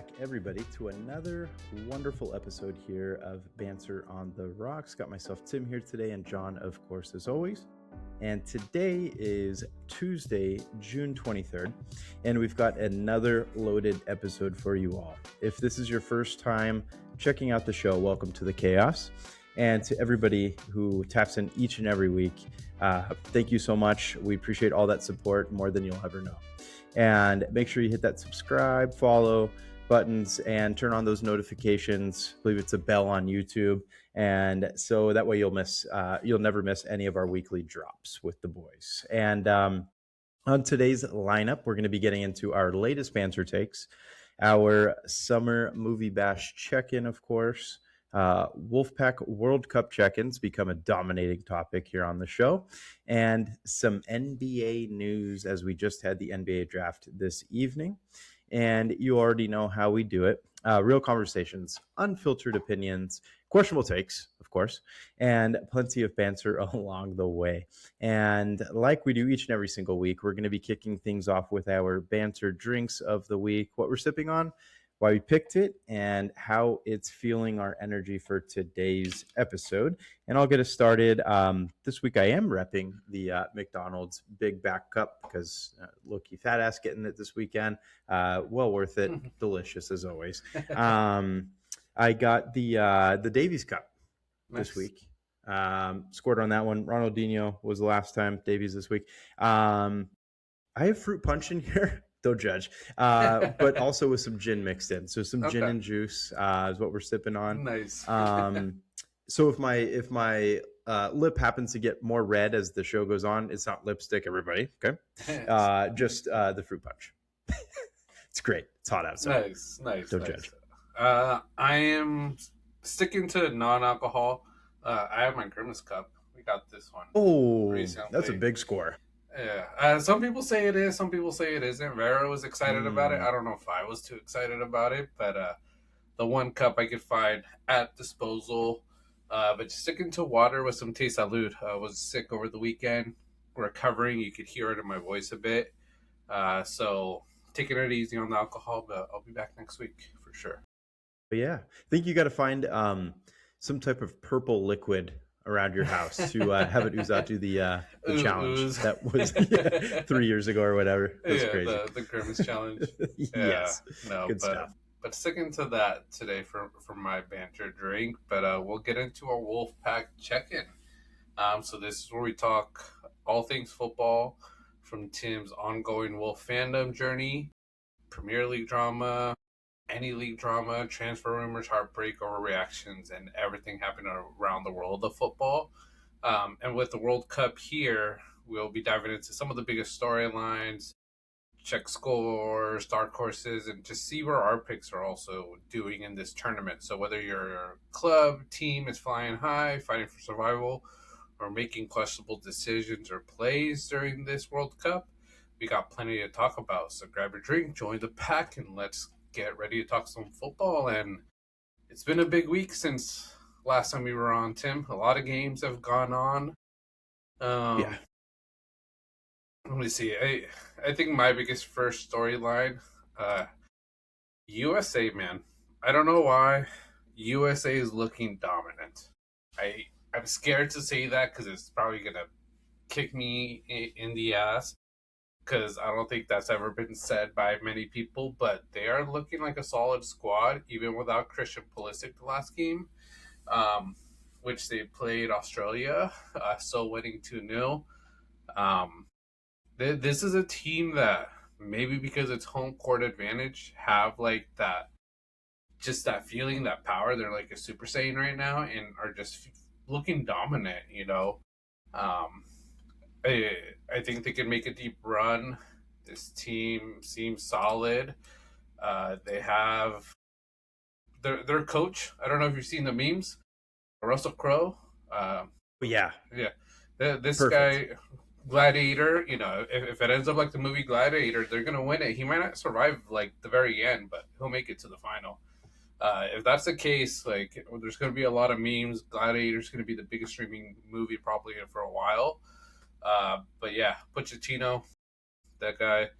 back, everybody, to another wonderful episode here of Banter on the Rocks. Got myself Tim here today, and John, of course, as always. And today is Tuesday, June 23rd, and we've got another loaded episode for you all. If this is your first time checking out the show, welcome to the chaos. And to everybody who taps in each and every week, thank you so much. We appreciate all that support more than you'll ever know. And make sure you hit that subscribe, follow buttons, and turn on those notifications. I believe it's a bell on YouTube. And so that way you'll never miss any of our weekly drops with the boys. And on today's lineup, we're going to be getting into our latest banter takes, our summer movie bash check-in, of course. Wolfpack World Cup check-ins become a dominating topic here on the show, and some NBA news as we just had the NBA draft this evening. And you already know how we do it. Real conversations, unfiltered opinions, questionable takes, of course, and plenty of banter along the way. And like we do each and every single week, we're going to be kicking things off with our banter drinks of the week, what we're sipping on, why we picked it, and how it's fueling our energy for today's episode. And I'll get us started. This week I am repping the McDonald's Big Back Cup because low-key fat ass getting it this weekend. Well worth it. Delicious as always. I got the Davies Cup this week. Scored on that one. Ronaldinho was the last time. Davies this week. I have fruit punch in here. Don't judge. But also with some gin mixed in. So some gin and juice is what we're sipping on. Nice. So if my lip happens to get more red as the show goes on, it's not lipstick, everybody. Okay. Just the fruit punch. It's great. It's hot outside. Nice. Don't judge. I am sticking to non-alcohol. I have my Grimace cup. We got this one. Oh, recently. That's a big score. Yeah, some people say it is, some people say it isn't. Vera was excited about it. I don't know if I was too excited about it, but the one cup I could find at disposal. But sticking to water with some tea salud. I was sick over the weekend, recovering. You could hear it in my voice a bit. So taking it easy on the alcohol, but I'll be back next week for sure. But yeah, I think you got to find some type of purple liquid around your house to have it ooze out to the challenge ooze. That was 3 years ago or whatever. That's crazy. The Grimace challenge. Yes, no, good stuff. But sticking to that today for my banter drink. But we'll get into our Wolfpack check-in. So this is where we talk all things football, from Tim's ongoing Wolf fandom journey, Premier League drama, any league drama, transfer rumors, heartbreak, overreactions, and everything happening around the world of football. And with the World Cup here, we'll be diving into some of the biggest storylines, check scores, dark horses, and just see where our picks are also doing in this tournament. So whether your club team is flying high, fighting for survival, or making questionable decisions or plays during this World Cup, we got plenty to talk about. So grab your drink, join the pack, and let's get ready to talk some football. And it's been a big week since last time we were on, Tim. A lot of games have gone on. Yeah. Let me see. I think my biggest first storyline, USA, man. I don't know why USA is looking dominant. I'm scared to say that because it's probably going to kick me in the ass, because I don't think that's ever been said by many people, but they are looking like a solid squad, even without Christian Pulisic the last game, which they played Australia, so winning 2-0. This is a team that, maybe because it's home court advantage, have like that, just that feeling, that power. They're like a Super Saiyan right now and are just looking dominant, you know. I think they can make a deep run. This team seems solid. They have their coach. I don't know if you've seen the memes. Russell Crowe. Yeah. This Perfect. guy, Gladiator. You know, if it ends up like the movie Gladiator, they're gonna win it. He might not survive like the very end, but he'll make it to the final. If that's the case, like, there's going to be a lot of memes. Gladiator's going to be the biggest streaming movie probably for a while. But yeah, Pochettino, that guy,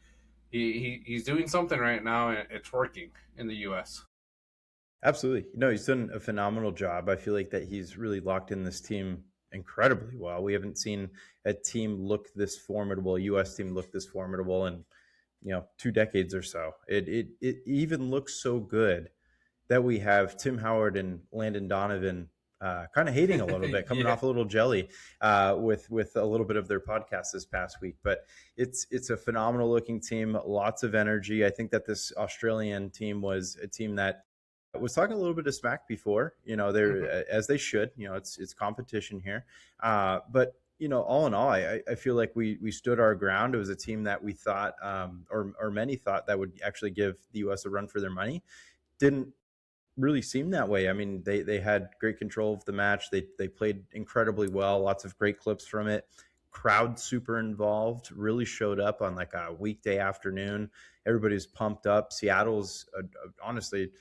he's doing something right now, and it's working in the U.S. Absolutely. No, he's done a phenomenal job. I feel like that he's really locked in this team incredibly well. We haven't seen a team look this formidable, a US team look this formidable in, 2 decades or so. It even looks so good that we have Tim Howard and Landon Donovan kind of hating a little bit, coming Yeah. off a little jelly with a little bit of their podcast this past week. But it's a phenomenal looking team, lots of energy. I think that this Australian team was a team that was talking a little bit of smack before. They're Hmm. as they should. It's competition here, but all in all, I feel like we stood our ground. It was a team that we thought, or many thought, that would actually give the U.S. a run for their money. Didn't really seem that way. I mean, they had great control of the match. They played incredibly well. Lots of great clips from it. Crowd super involved. Really showed up on like a weekday afternoon. Everybody's pumped up. Seattle's honestly,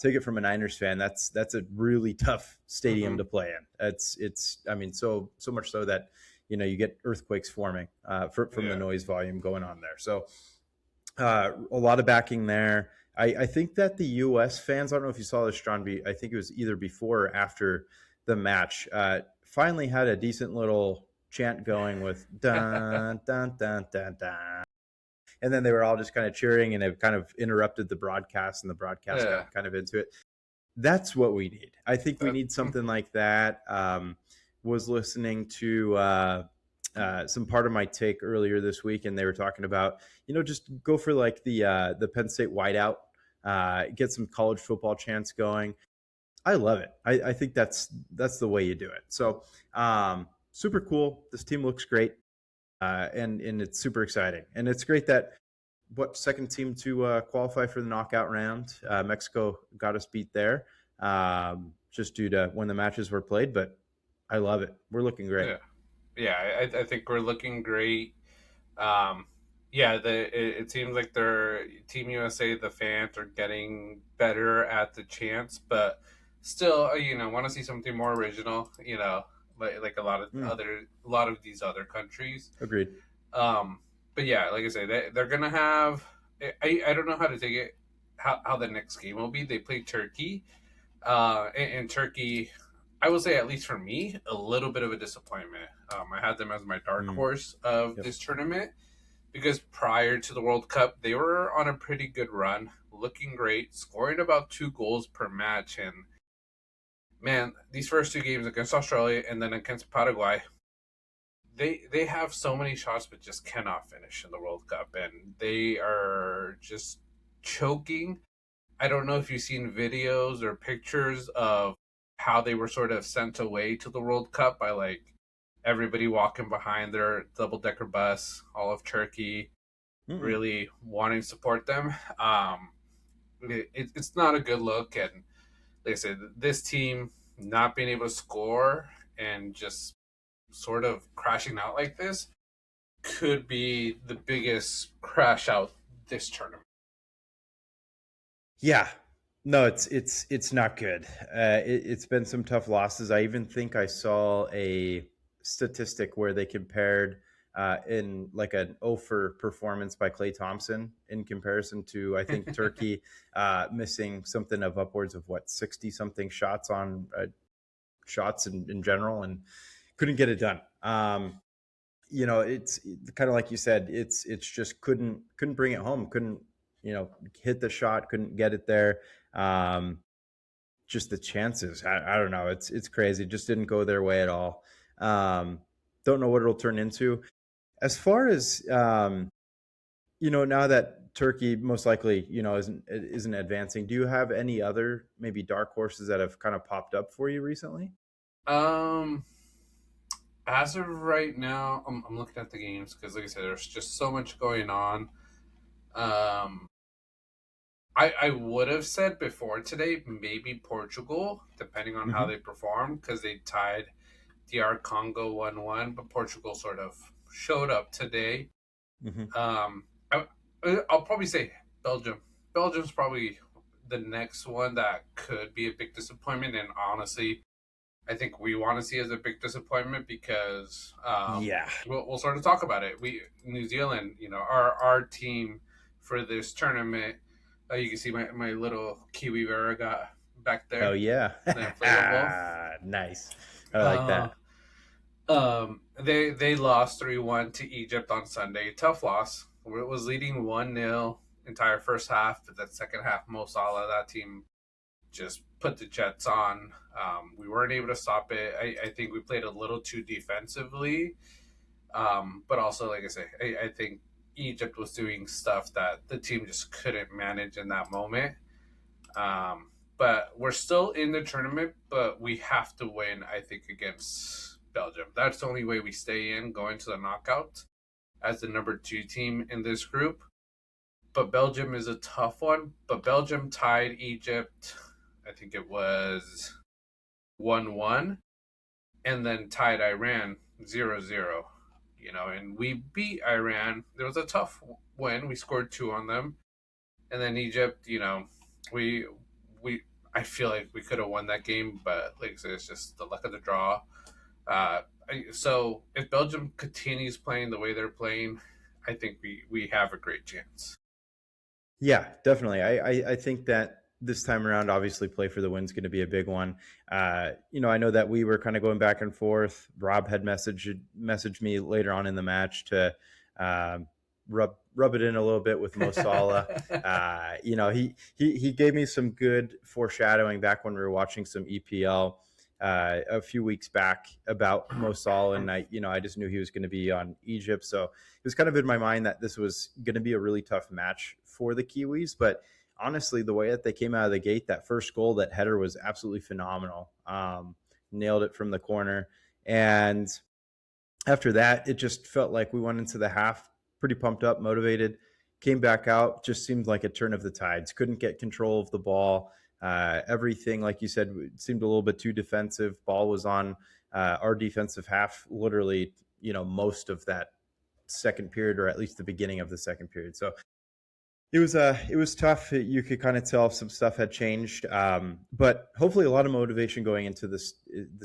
take it from a Niners fan. That's a really tough stadium Hmm. to play in. It's I mean, so much so that you get earthquakes forming from the Yeah. noise volume going on there. So a lot of backing there. I think that the U.S. fans, I don't know if you saw this, John, I think it was either before or after the match, finally had a decent little chant going with dun, dun, dun, dun, dun. And then they were all just kind of cheering, and it kind of interrupted the broadcast, and the broadcast Yeah. got kind of into it. That's what we need. I think we That, need something like that. Was listening to some part of my take earlier this week, and they were talking about just go for like the Penn State wideout, get some college football chants going. I love it. I think that's the way you do it. So super cool. This team looks great, and it's super exciting, and it's great that what second team to qualify for the knockout round. Mexico got us beat there, just due to when the matches were played. But I love it. We're looking great. yeah. Yeah. I think we're looking great. Um, yeah, it seems like their Team USA, the fans are getting better at the chants, but still, want to see something more original. Like Mm, a lot of these other countries. agreed. Um, but yeah, like I say, they're gonna have. I don't know how to take it. How the next game will be. They play Turkey. In Turkey, I will say, at least for me, a little bit of a disappointment. I had them as my dark Mm, horse of yep. this tournament because prior to the World Cup, they were on a pretty good run, looking great, scoring about 2 goals per match. And man, these first 2 games against Australia and then against Paraguay, they have so many shots but just cannot finish in the World Cup, and they are just choking. I don't know if you've seen videos or pictures of how they were sort of sent away to the World Cup by like everybody walking behind their double decker bus, all of Turkey Mm-mm. really wanting to support them. It's not a good look, and like I said, this team not being able to score and just sort of crashing out like this could be the biggest crash out this tournament. Yeah. No, it's not good. It's been some tough losses. I even think I saw a statistic where they compared in like an O for performance by Clay Thompson in comparison to I think Turkey missing something of upwards of what 60 something shots on shots in general, and couldn't get it done. It's kind of like you said. It's just couldn't bring it home. Couldn't hit the shot. Couldn't get it there. Um, just the chances. I don't know. It's crazy. Just didn't go their way at all. Don't know what it'll turn into. As far as now that Turkey most likely isn't advancing. Do you have any other maybe dark horses that have kind of popped up for you recently? Um, as of right now, I'm looking at the games because, like I said, there's just so much going on. Um, I would have said before today maybe Portugal, depending on how Hmm. they perform, because they tied DR Congo 1-1, but Portugal sort of showed up today. Hmm. Um, I, I'll probably say Belgium. Belgium's probably the next one that could be a big disappointment, and honestly, I think we want to see as a big disappointment because Yeah. we'll sort of talk about it. We New Zealand, our team. for this tournament. You can see my little Kiwi Vera got back Oh there, yeah. the inflatable. Nice. I like Uh, that. they lost 3-1 to Egypt on Sunday. Tough loss. It was leading 1-0 entire first half, but that second half, Mo Salah, that team just put the Jets on. We weren't able to stop it. I think we played a little too defensively. But also, like I say, I think Egypt was doing stuff that the team just couldn't manage in that moment. But we're still in the tournament, but we have to win, I think, against Belgium. That's the only way we stay in, going to the knockout as the number 2 team in this group. But Belgium is a tough one. But Belgium tied Egypt, I think it was 1-1, and then tied Iran 0-0. And we beat Iran. It was a tough win. We scored 2 on them. And then Egypt, we we I feel like we could have won that game, but like I said, it's just the luck of the draw. So if Belgium continues playing the way they're playing, I think we have a great chance. Yeah, definitely. I think that this time around, obviously, play for the win is going to be a big one. I know that we were kind of going back and forth. Rob had messaged me later on in the match to rub it in a little bit with Mo Salah. He gave me some good foreshadowing back when we were watching some EPL a few weeks back about Mo Salah, and I just knew he was going to be on Egypt, so it was kind of in my mind that this was going to be a really tough match for the Kiwis. But honestly, the way that they came out of the gate, that first goal, that header was absolutely phenomenal. Nailed it from the corner, and after that, it just felt like we went into the half pretty pumped up, motivated, came back out, just seemed like a turn of the tides. Couldn't get control of the ball. Everything, like you said, seemed a little bit too defensive. Ball was on our defensive half, literally, most of that second period, or at least the beginning of the second period. So it was tough. You could kind of tell some stuff had changed, but hopefully a lot of motivation going into this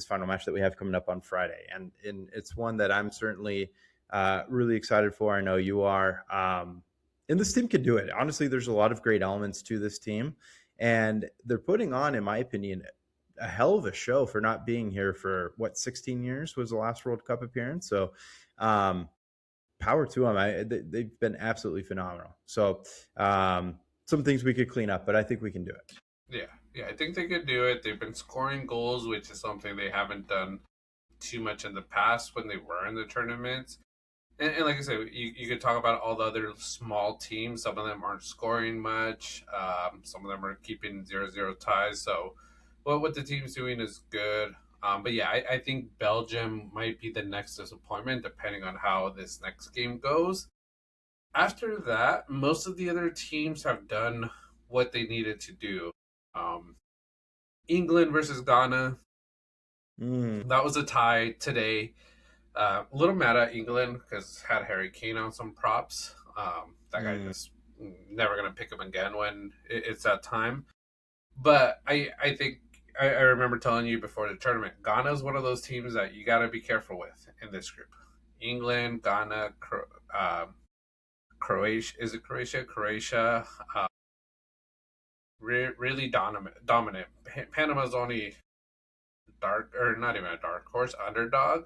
final match that we have coming up on Friday, and it's one that I'm certainly really excited for. I know you are, and this team can do it. Honestly, there's a lot of great elements to this team, and they're putting on, in my opinion, a hell of a show for not being here for 16 years was the last World Cup appearance. So power to them. They've been absolutely phenomenal. So some things we could clean up, but I think we can do it. Yeah, I think they could do it. They've been scoring goals, which is something they haven't done too much in the past when they were in the tournaments. And like I said, you could talk about all the other small teams. Some of them aren't scoring much. Some of them are keeping 0-0 ties. So what the team's doing is good. But yeah, I think Belgium might be the next disappointment, depending on how this next game goes. After that, most of the other teams have done what they needed to do. Um, England versus Ghana, that was a tie today. A little mad at England because had Harry Kane on some props. That guy just never gonna pick him again when it's that time. But I think I remember telling you before the tournament, Ghana is one of those teams that you got to be careful with in this group. England, Ghana, Croatia. Is it Croatia? Croatia. Really dominant. Panama's only dark, or not even a dark horse, underdog.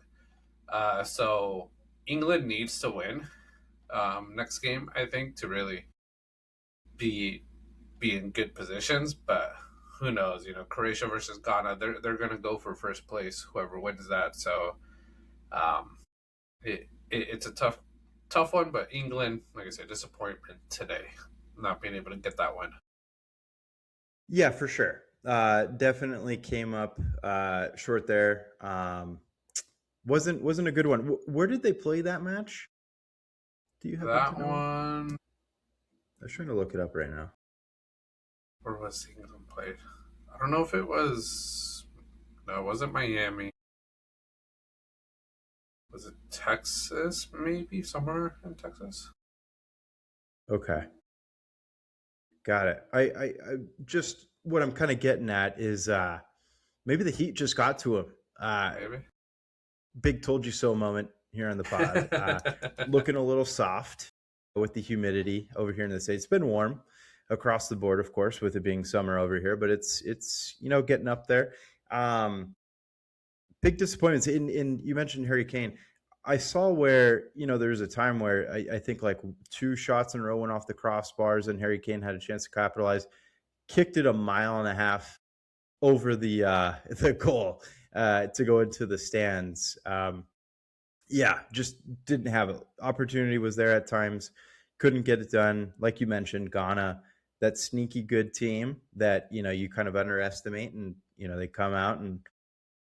So England needs to win next game, I think, to really be in good positions. But who knows? Croatia versus Ghana, they're going to go for first place, whoever wins that. So it's a tough one. But England, like I said, disappointment today, not being able to get that one. Yeah, for sure. Definitely came up short there. Wasn't a good one. Where did they play that match? Do you happen That to know? one, I was trying to look it up right now. where was England played? I don't know if it was. No, it wasn't Miami. Was it Texas? Maybe somewhere in Texas. Okay, got it. I just, what I'm kind of getting at is maybe the heat just got to him. Maybe. Big told you so moment here on the pod. Looking a little soft. with the humidity over here in the States. It's been warm across the board, of course, with it being summer over here, but it's getting up there. Big disappointments in you mentioned Harry Kane. I saw where there was a time where I think like 2 shots in a row went off the crossbars and Harry Kane had a chance to capitalize, kicked it a mile and a half over the goal to go into the stands. Yeah, just didn't have it. Opportunity was there at times, couldn't get it done. Like you mentioned, Ghana, that sneaky good team that you kind of underestimate, and they come out and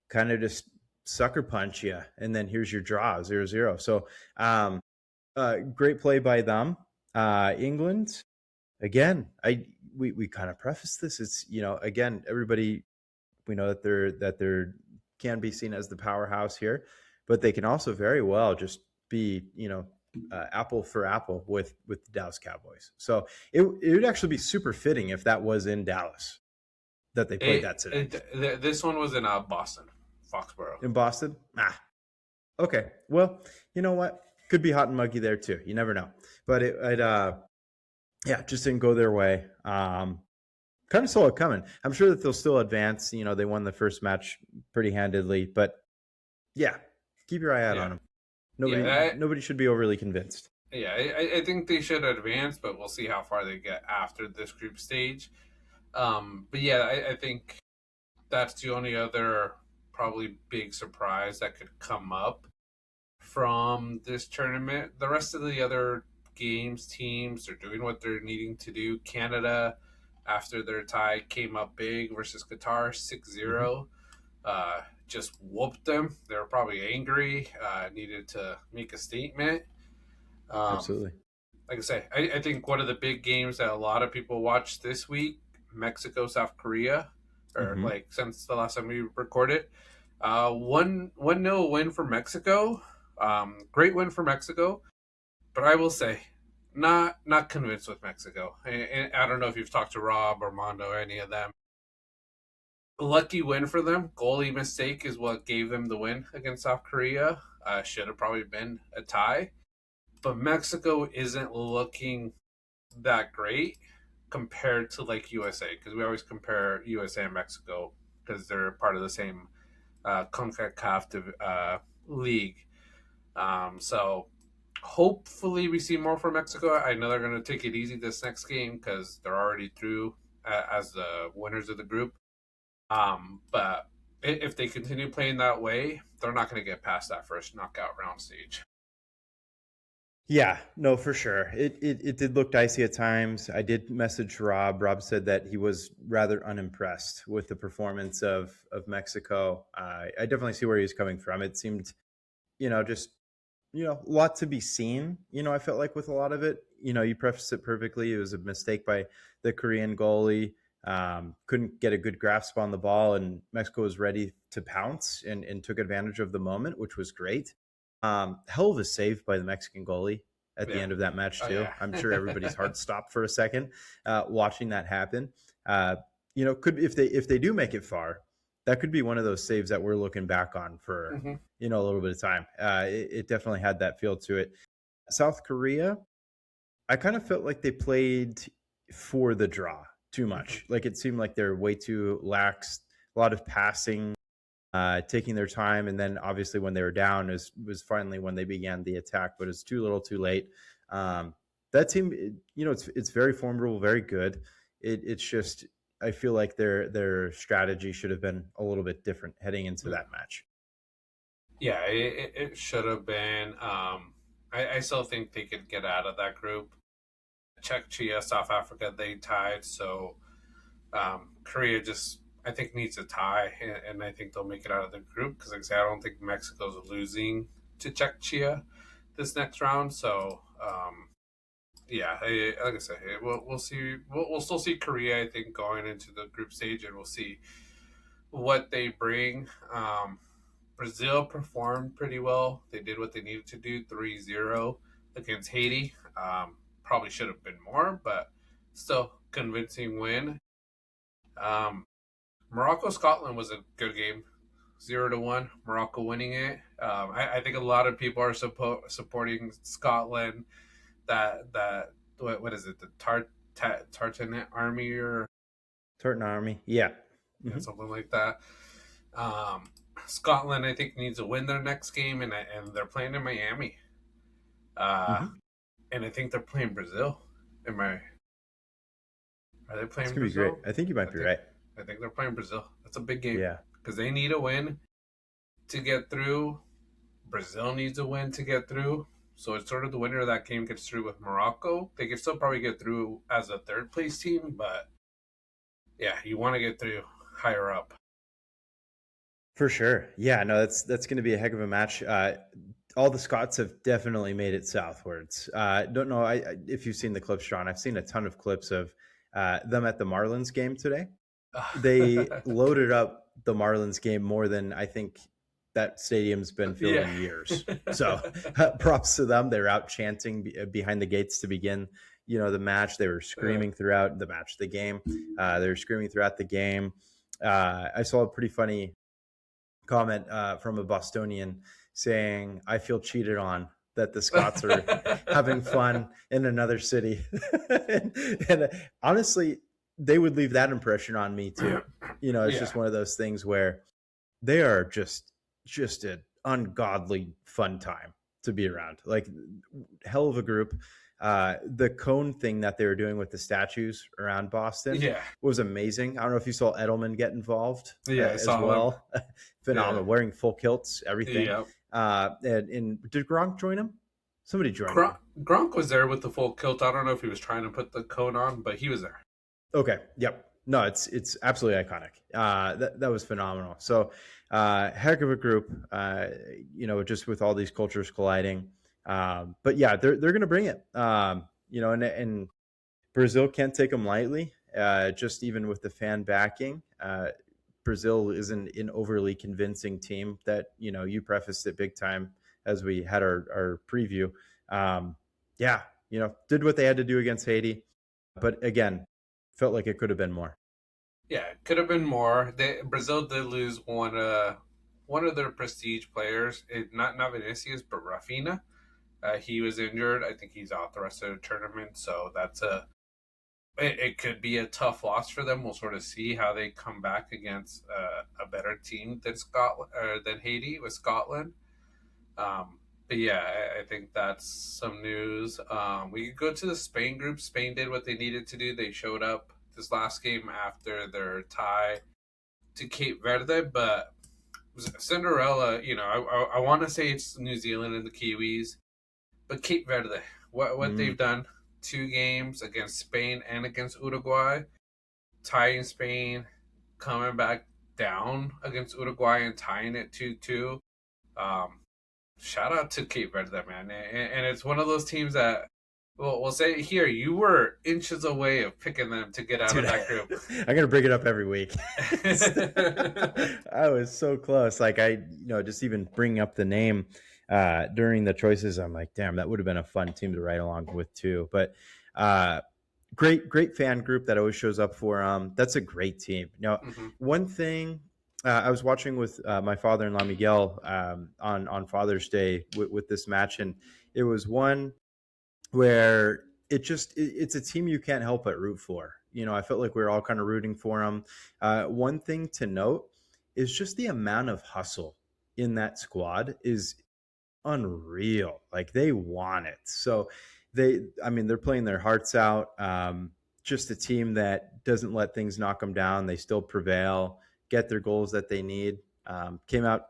kind of just sucker punch you, and then here's your draw 0-0. So great play by them. England, again, we kind of preface this. It's again, everybody, we know that they're can be seen as the powerhouse here, but they can also very well just be apple for apple with the Dallas Cowboys. So it would actually be super fitting if that was in Dallas that they played that today. This one was in Boston, Foxborough. In Boston? Okay. Well, you know what? Could be hot and muggy there too. You never know. But it just didn't go their way. Kind of saw it coming. I'm sure that they'll still advance. They won the first match pretty handedly, but yeah, keep your eye out on them. Nobody should be overly convinced. Yeah, I think they should advance, but we'll see how far they get after this group stage. But yeah, I think that's the only other probably big surprise that could come up from this tournament. The rest of the other teams are doing what they're needing to do. Canada, after their tie, came up big versus Qatar 6-0. Just whooped them. They were probably angry, needed to make a statement. Absolutely. Like I say, I think one of the big games that a lot of people watched this week, Mexico, South Korea, or like since the last time we recorded, 1-0 win for Mexico. Great win for Mexico. But I will say, not convinced with Mexico. And I don't know if you've talked to Rob, Armando, or any of them. Lucky win for them. Goalie mistake is what gave them the win against South Korea. Should have probably been a tie. But Mexico isn't looking that great compared to like USA, because we always compare USA and Mexico because they're part of the same CONCACAF league. So hopefully we see more from Mexico. I know they're going to take it easy this next game because they're already through as the winners of the group. But if they continue playing that way, they're not going to get past that first knockout round stage. Yeah, no, for sure. It did look dicey at times. I did message Rob. Rob said that he was rather unimpressed with the performance of Mexico. I definitely see where he's coming from. It seemed, just, a lot to be seen. I felt like with a lot of it, you prefaced it perfectly. It was a mistake by the Korean goalie. Couldn't get a good grasp on the ball, and Mexico was ready to pounce and took advantage of the moment, which was great. Hell of a save by the Mexican goalie at the end of that match too. I'm sure everybody's heart stopped for a second watching that happen. Could if they do make it far, that could be one of those saves that we're looking back on for a little bit of time. It definitely had that feel to it. South Korea, I kind of felt like they played for the draw too much. Like it seemed like they're way too lax, a lot of passing, taking their time, and then obviously when they were down was finally when they began the attack, but it's too little too late. That team, it's very formidable, very good. It's just, I feel like their strategy should have been a little bit different heading into that match. Yeah, it should have been. I still think they could get out of that group. Czechia, South Africa, they tied, so Korea just, I think, needs a tie, and I think they'll make it out of the group because, like I say, I don't think Mexico's losing to Czechia this next round. So, like I said, we'll see. We'll still see Korea, I think, going into the group stage, and we'll see what they bring. Brazil performed pretty well. They did what they needed to do, 3-0 against Haiti. Probably should have been more, but still convincing win. Morocco Scotland was a good game, 0-1. Morocco winning it. I think a lot of people are supporting Scotland what is it, the Tartan army or Tartan Army. Yeah. yeah, Hmm. something like that. Um, Scotland, I think, needs to win their next game, and they're playing in Miami. Uh, Hmm. and I think they're playing Brazil. Am I? Are they It's playing gonna be great. Brazil? I think you I might be think right. I think they're playing Brazil. That's a big game Yeah. because they need a win to get through. Brazil needs a win to get through. So it's sort of the winner of that game gets through with Morocco. They can still probably get through as a third place team, but yeah, you want to get through higher up. For sure. Yeah, no, that's going to be a heck of a match. All the Scots have definitely made it southwards. Don't know if you've seen the clips, Sean. I've seen a ton of clips of them at the Marlins game today. They loaded up the Marlins game more than I think that stadium's been filled Yeah. in years. So props to them. They're out chanting behind the gates to begin, the match. They were screaming throughout the match, the game. They were screaming throughout the game. I saw a pretty funny comment from a Bostonian saying, "I feel cheated on that the Scots are having fun in another city." and honestly, they would leave that impression on me too. It's Yeah. just one of those things where they are just an ungodly fun time to be around. Like, hell of a group. The cone thing that they were doing with the statues around Boston Yeah. was amazing. I don't know if you saw Edelman get involved Yeah, I as saw him. well. Yeah. Phenomenal, wearing full kilts, everything. Yeah. And did Gronk join him? Somebody joined him. Gronk was there with the full kilt. I don't know if he was trying to put the coat on, but he was there. Okay. Yep. No, it's absolutely iconic. That was phenomenal. So, heck of a group. Just with all these cultures colliding. But yeah, they're going to bring it. And Brazil can't take them lightly. Just even with the fan backing, Brazil isn't an overly convincing team. That you prefaced it big time as we had our preview. Yeah, did what they had to do against Haiti, but again, felt like it could have been more. Yeah, it could have been more. Brazil did lose one of their prestige players. Not Vinicius, but Rafinha. He was injured. I think he's out the rest of the tournament. So it could be a tough loss for them. We'll sort of see how they come back against a better team than Scotland or than Haiti with Scotland. But yeah, I think that's some news. We could go to the Spain group. Spain did what they needed to do. They showed up this last game after their tie to Cape Verde, but Cinderella, I want to say it's New Zealand and the Kiwis, but Cape Verde, what they've done, 2 games against Spain and against Uruguay, tying Spain, coming back down against Uruguay and tying it 2-2. Um, Shout out to Cape Verde, man, and it's one of those teams that. Well, we'll say it here. You were inches away of picking them to get out Dude, of that group. I'm gonna bring it up every week. I was so close. Like, just even bringing up the name during the choices, I'm like, damn, that would have been a fun team to ride along with too. But great fan group that always shows up for that's a great team. Mhm. One thing I was watching with my father-in-law Miguel on Father's Day with this match, and it was one where it's a team you can't help but root for. I felt like we were all kind of rooting for them. One thing to note is just the amount of hustle in that squad is unreal. Like, they want it. So they're playing their hearts out. Just a team that doesn't let things knock them down. They still prevail, get their goals that they need. Came out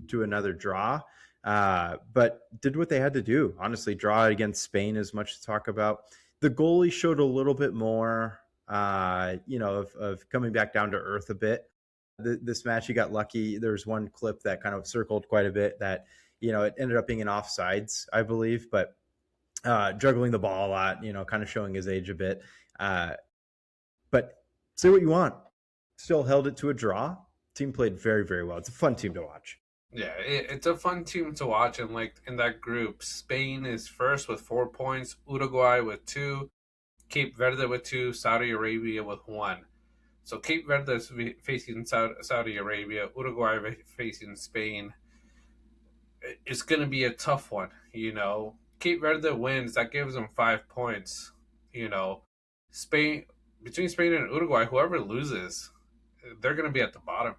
to another draw, but did what they had to do. Honestly, draw against Spain is much to talk about. The goalie showed a little bit more, of coming back down to earth a bit. This match, he got lucky. There was one clip that kind of circled quite a bit that, it ended up being an offsides, I believe, but juggling the ball a lot, kind of showing his age a bit. But say what you want, still held it to a draw. Team played very, very well. It's a fun team to watch. Yeah, it's a fun team to watch, and like in that group, Spain is first with 4 points, Uruguay with 2, Cape Verde with 2, Saudi Arabia with 1. So Cape Verde is facing Saudi Arabia, Uruguay facing Spain. It's going to be a tough one, Cape Verde wins, that gives them 5 points. You know, Spain between Spain and Uruguay, whoever loses, they're going to be at the bottom.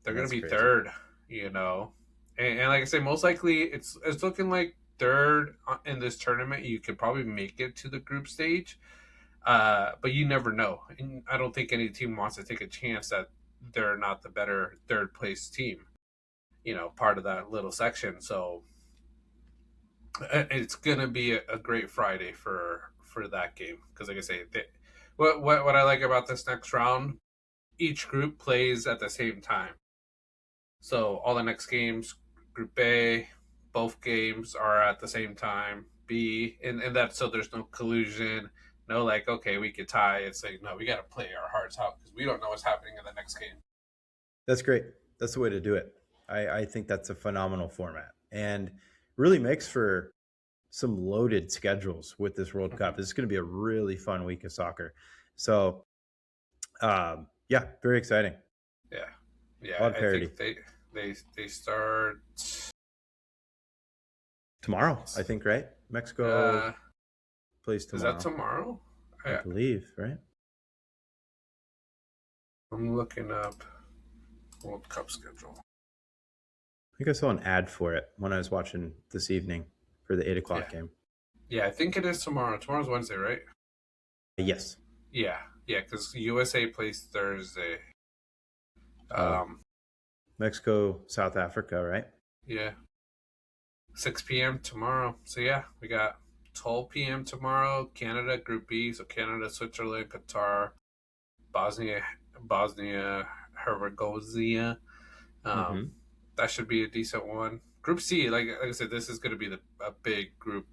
They're going That's to be crazy. third. You know, and like I say, most likely it's looking like third in this tournament. You could probably make it to the group stage, but you never know. And I don't think any team wants to take a chance that they're not the better third place team. You know, part of that little section. So it's gonna be a great Friday for that game because, like I say, what I like about this next round, each group plays at the same time. So all the next games, Group A, both games are at the same time. B, and that so there's no collusion, no like okay we could tie. It's like no, we got to play our hearts out because we don't know what's happening in the next game. That's great. That's the way to do it. I think that's a phenomenal format and really makes for some loaded schedules with this World Cup. This is going to be a really fun week of soccer. So, yeah, very exciting. Yeah. Odd I parody. think they start tomorrow. I think right. Mexico plays tomorrow. Is that tomorrow? I believe right. I'm looking up World Cup schedule. I think I saw an ad for it when I was watching this evening for the 8 o'clock game. Yeah, I think it is tomorrow. Tomorrow's Wednesday, right? Yes. Yeah, because USA plays Thursday. Mexico, South Africa, right? Yeah. 6 p.m. tomorrow. So, yeah, we got 12 p.m. tomorrow. Canada, Group B. So, Canada, Switzerland, Qatar, Bosnia, Herzegovina. That should be a decent one. Group C, like I said, this is going to be a big group,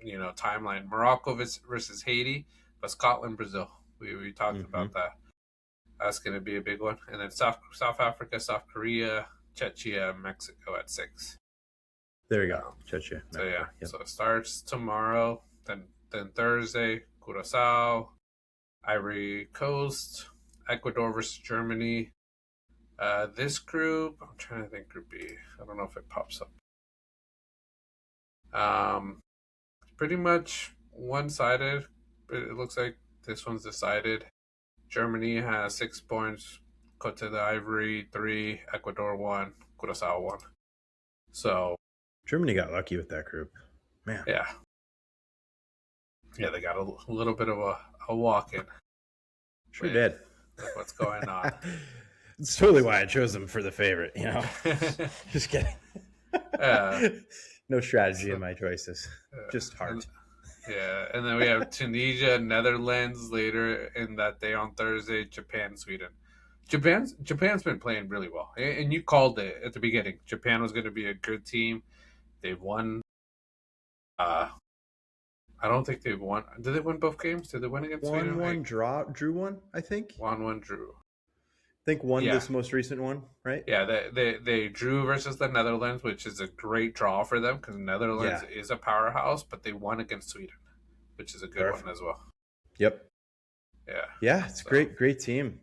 timeline. Morocco versus Haiti, but Scotland, Brazil. We talked about that. That's going to be a big one. And then South Africa, South Korea, Czechia, Mexico at 6. There you go. Czechia. So, yeah. Yep. So it starts tomorrow. Then Thursday, Curacao, Ivory Coast, Ecuador versus Germany. This group, I'm trying to think Group B. I don't know if it pops up. Pretty much one-sided. It looks like this one's decided. Germany has 6 points. Cote d'Ivoire 3, Ecuador 1, Curacao 1. So Germany got lucky with that group, man. Yeah, they got a little bit of a walk-in. Sure did. What's going on? It's totally why I chose them for the favorite. Just kidding. No strategy in my choices. Just heart. And then we have Tunisia, Netherlands later in that day on Thursday, Japan, Sweden. Japan's been playing really well, and you called it at the beginning. Japan was going to be a good team. They've won. I don't think they've won. Did they win both games? Did they win against Sweden? One, drew one, I think. 1-1 drew. I think this most recent one, right? Yeah, they drew versus the Netherlands, which is a great draw for them because Netherlands is a powerhouse, but they won against Sweden, which is a good one as well. Yep. Yeah, it's a great team.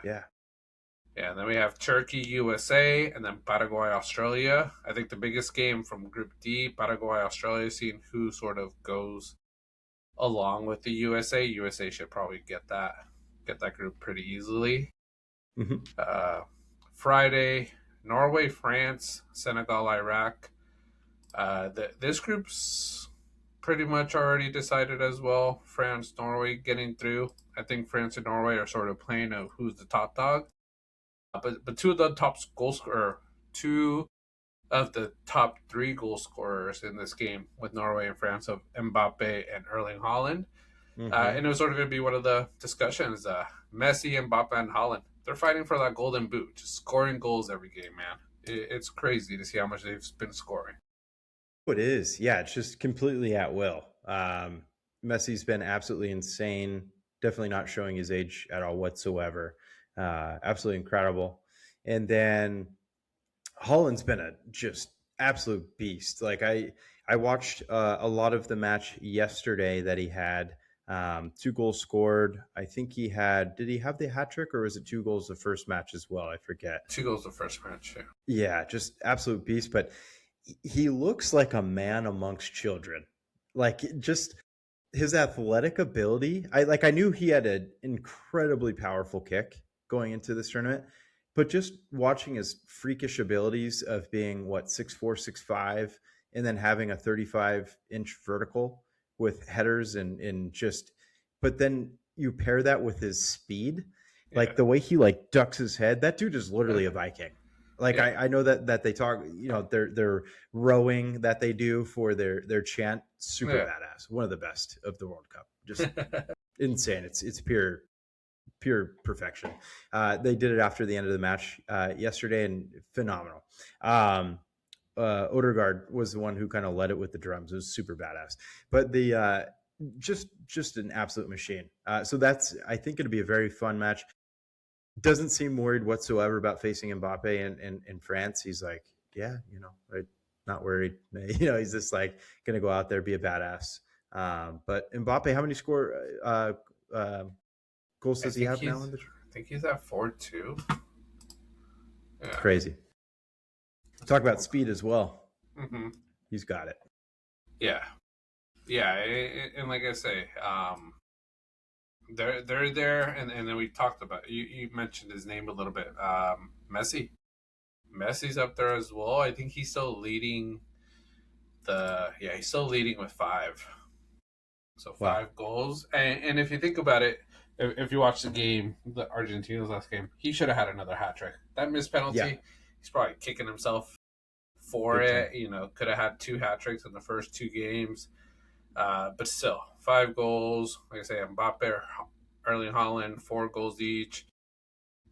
Yeah. And then we have Turkey, USA, and then Paraguay, Australia. I think the biggest game from Group D, Paraguay, Australia, seeing who sort of goes along with the USA. USA should probably get that group pretty easily. Friday, Norway, France, Senegal, Iraq. This group's pretty much already decided as well. France, Norway getting through. I think France and Norway are sort of playing of who's the top dog. But two of the top 3 goal scorers in this game with Norway and France of Mbappe and Erling Haaland. And it was sort of going to be one of the discussions. Messi, Mbappe, and Haaland. They're fighting for that golden boot, just scoring goals every game, man. It's crazy to see how much they've been scoring. It is. Yeah, it's just completely at will. Messi's been absolutely insane. Definitely not showing his age at all whatsoever. Absolutely incredible. And then Haaland's been a just absolute beast. Like I watched a lot of the match yesterday that he had. 2 goals scored. I think did he have the hat trick or was it 2 goals the first match as well? I forget. 2 goals the first match. Yeah, just absolute beast. But he looks like a man amongst children. Like just his athletic ability. I knew he had an incredibly powerful kick going into this tournament, but just watching his freakish abilities of being 6'4", 6'5", and then having a 35-inch vertical with headers and just, but then you pair that with his speed, Yeah. like the way he like ducks his head. That dude is literally a Viking. Like Yeah. I know that they talk, their rowing that they do for their chant, super Yeah. badass. One of the best of the World Cup. Just insane. It's pure perfection. They did it after the end of the match yesterday, and phenomenal. Odegaard was the one who kind of led it with the drums. It was super badass. But the just an absolute machine. So that's, I think it'll be a very fun match. Doesn't seem worried whatsoever about facing Mbappe in France. He's like, yeah, right, not worried. He's just like going to go out there, be a badass. But Mbappe, how many goals does he have now? I think he's at 4-2. Yeah. Crazy. Talk about speed as well. Mm-hmm. He's got it. Yeah. Yeah. And like I say, they're there. And then we talked about, you mentioned his name a little bit. Messi. Messi's up there as well. I think he's still leading he's still leading with 5. So 5 goals. And if you think about it, if you watch the game, the Argentina's last game, he should have had another hat trick. That missed penalty, he's probably kicking himself for it. Could have had 2 hat tricks in the first 2 games. But still, 5 goals. Like I say, Mbappe, Erling Haaland, 4 goals each.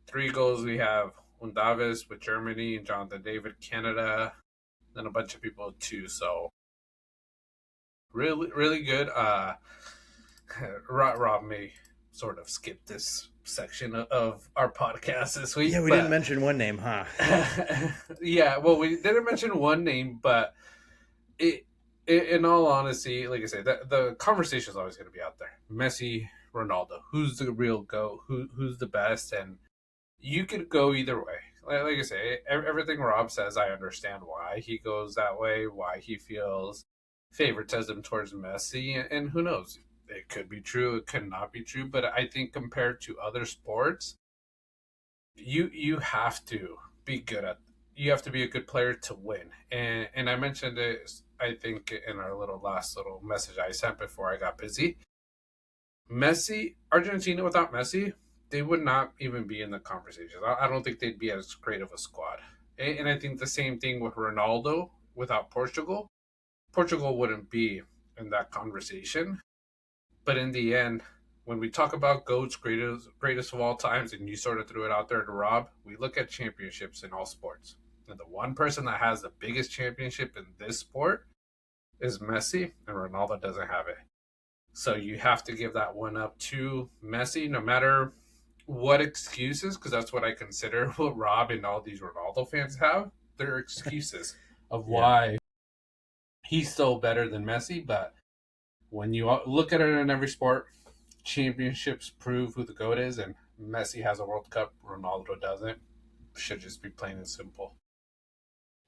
3 goals we have Undavis with Germany and Jonathan David, Canada. Then a bunch of people too. So really, really good. Rob may sort of skip this section of our podcast this week. Yeah, we didn't mention one name, huh? Yeah, well, we didn't mention one name, but in all honesty, like I say, the conversation is always going to be out there. Messi, Ronaldo, who's the real GOAT? Who's the best? And you could go either way. Like I say, everything Rob says, I understand why he goes that way, why he feels favoritism towards Messi, and who knows? It could be true, it could not be true, but I think compared to other sports, you have to be good at. You have to be a good player to win, and I mentioned it. I think in our last little message I sent before I got busy. Messi, Argentina without Messi, they would not even be in the conversation. I don't think they'd be as great of a squad. And I think the same thing with Ronaldo without Portugal. Portugal wouldn't be in that conversation. But in the end, when we talk about GOATs, greatest of all times, and you sort of threw it out there to Rob, we look at championships in all sports. And the one person that has the biggest championship in this sport is Messi, and Ronaldo doesn't have it. So you have to give that one up to Messi, no matter what excuses, because that's what I consider what Rob and all these Ronaldo fans have. They're excuses of why he's still better than Messi. But when you look at it in every sport, championships prove who the GOAT is, and Messi has a World Cup, Ronaldo doesn't. Should just be plain and simple.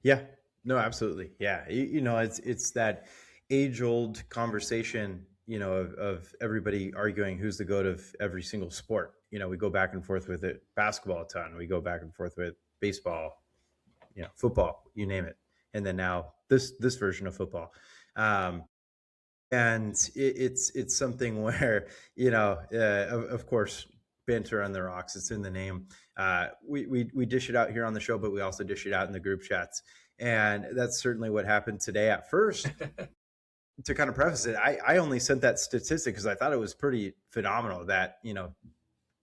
Yeah, no, absolutely. Yeah, it's that age-old conversation, of everybody arguing who's the GOAT of every single sport. We go back and forth with it. Basketball a ton. We go back and forth with baseball, football, you name it. And then now this version of football. And it's something where, of course, banter on the rocks. It's in the name. We dish it out here on the show, but we also dish it out in the group chats. And that's certainly what happened today. At first, to kind of preface it, I only sent that statistic because I thought it was pretty phenomenal that,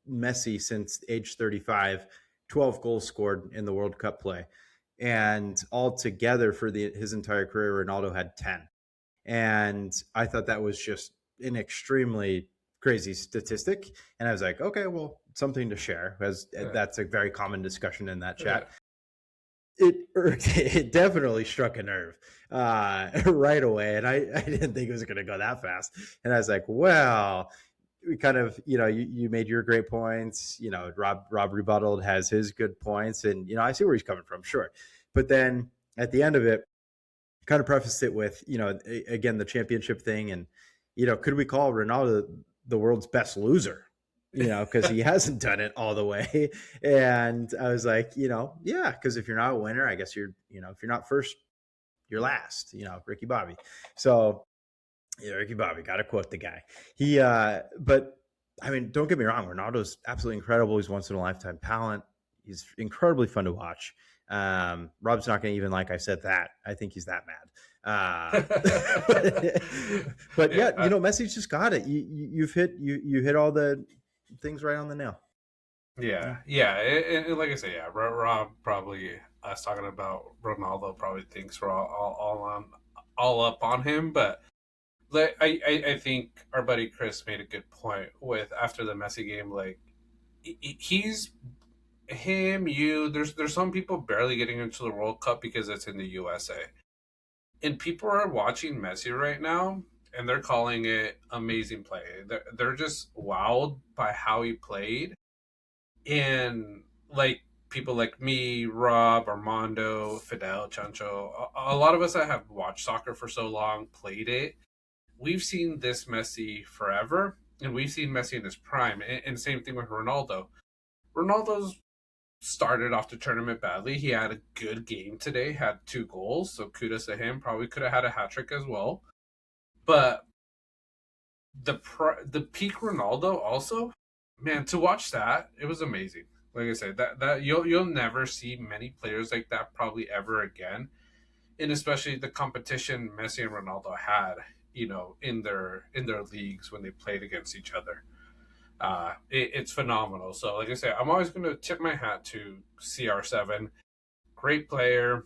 Messi, since age 35, 12 goals scored in the World Cup play. And altogether for his entire career, Ronaldo had 10. And I thought that was just an extremely crazy statistic. And I was like, okay, well, something to share, as that's a very common discussion in that chat. It definitely struck a nerve right away. And I didn't think it was going to go that fast. And I was like, well, we kind of, you made your great points, Rob rebutted, has his good points. And, I see where he's coming from, sure. But then at the end of it, kind of prefaced it with, again, the championship thing. And, could we call Ronaldo the world's best loser? Because he hasn't done it all the way. And I was like, yeah, because if you're not a winner, I guess if you're not first, you're last, Ricky Bobby. So, Ricky Bobby, got to quote the guy. But I mean, don't get me wrong, Ronaldo's absolutely incredible. He's once in a lifetime talent. He's incredibly fun to watch. Rob's not going to even like I said that. I think he's that mad. But yeah, Messi's just got it. You hit all the things right on the nail. Yeah. And like I say, yeah, Rob probably us talking about Ronaldo probably thinks we're all up on him, but I think our buddy Chris made a good point with after the Messi game. Like he's him, you. There's some people barely getting into the World Cup because it's in the USA, and people are watching Messi right now, and they're calling it amazing play. They're just wowed by how he played, and like people like me, Rob, Armando, Fidel, Chancho, a lot of us that have watched soccer for so long, played it, we've seen this Messi forever, and we've seen Messi in his prime. And same thing with Ronaldo. Ronaldo's started off the tournament badly. He had a good game today, had 2 goals, so kudos to him. Probably could have had a hat trick as well. But the peak Ronaldo also, man, to watch that, it was amazing. Like I said, that you'll never see many players like that probably ever again, and especially the competition Messi and Ronaldo had, in their leagues when they played against each other. It's phenomenal. So, like I say, I'm always going to tip my hat to CR7. Great player.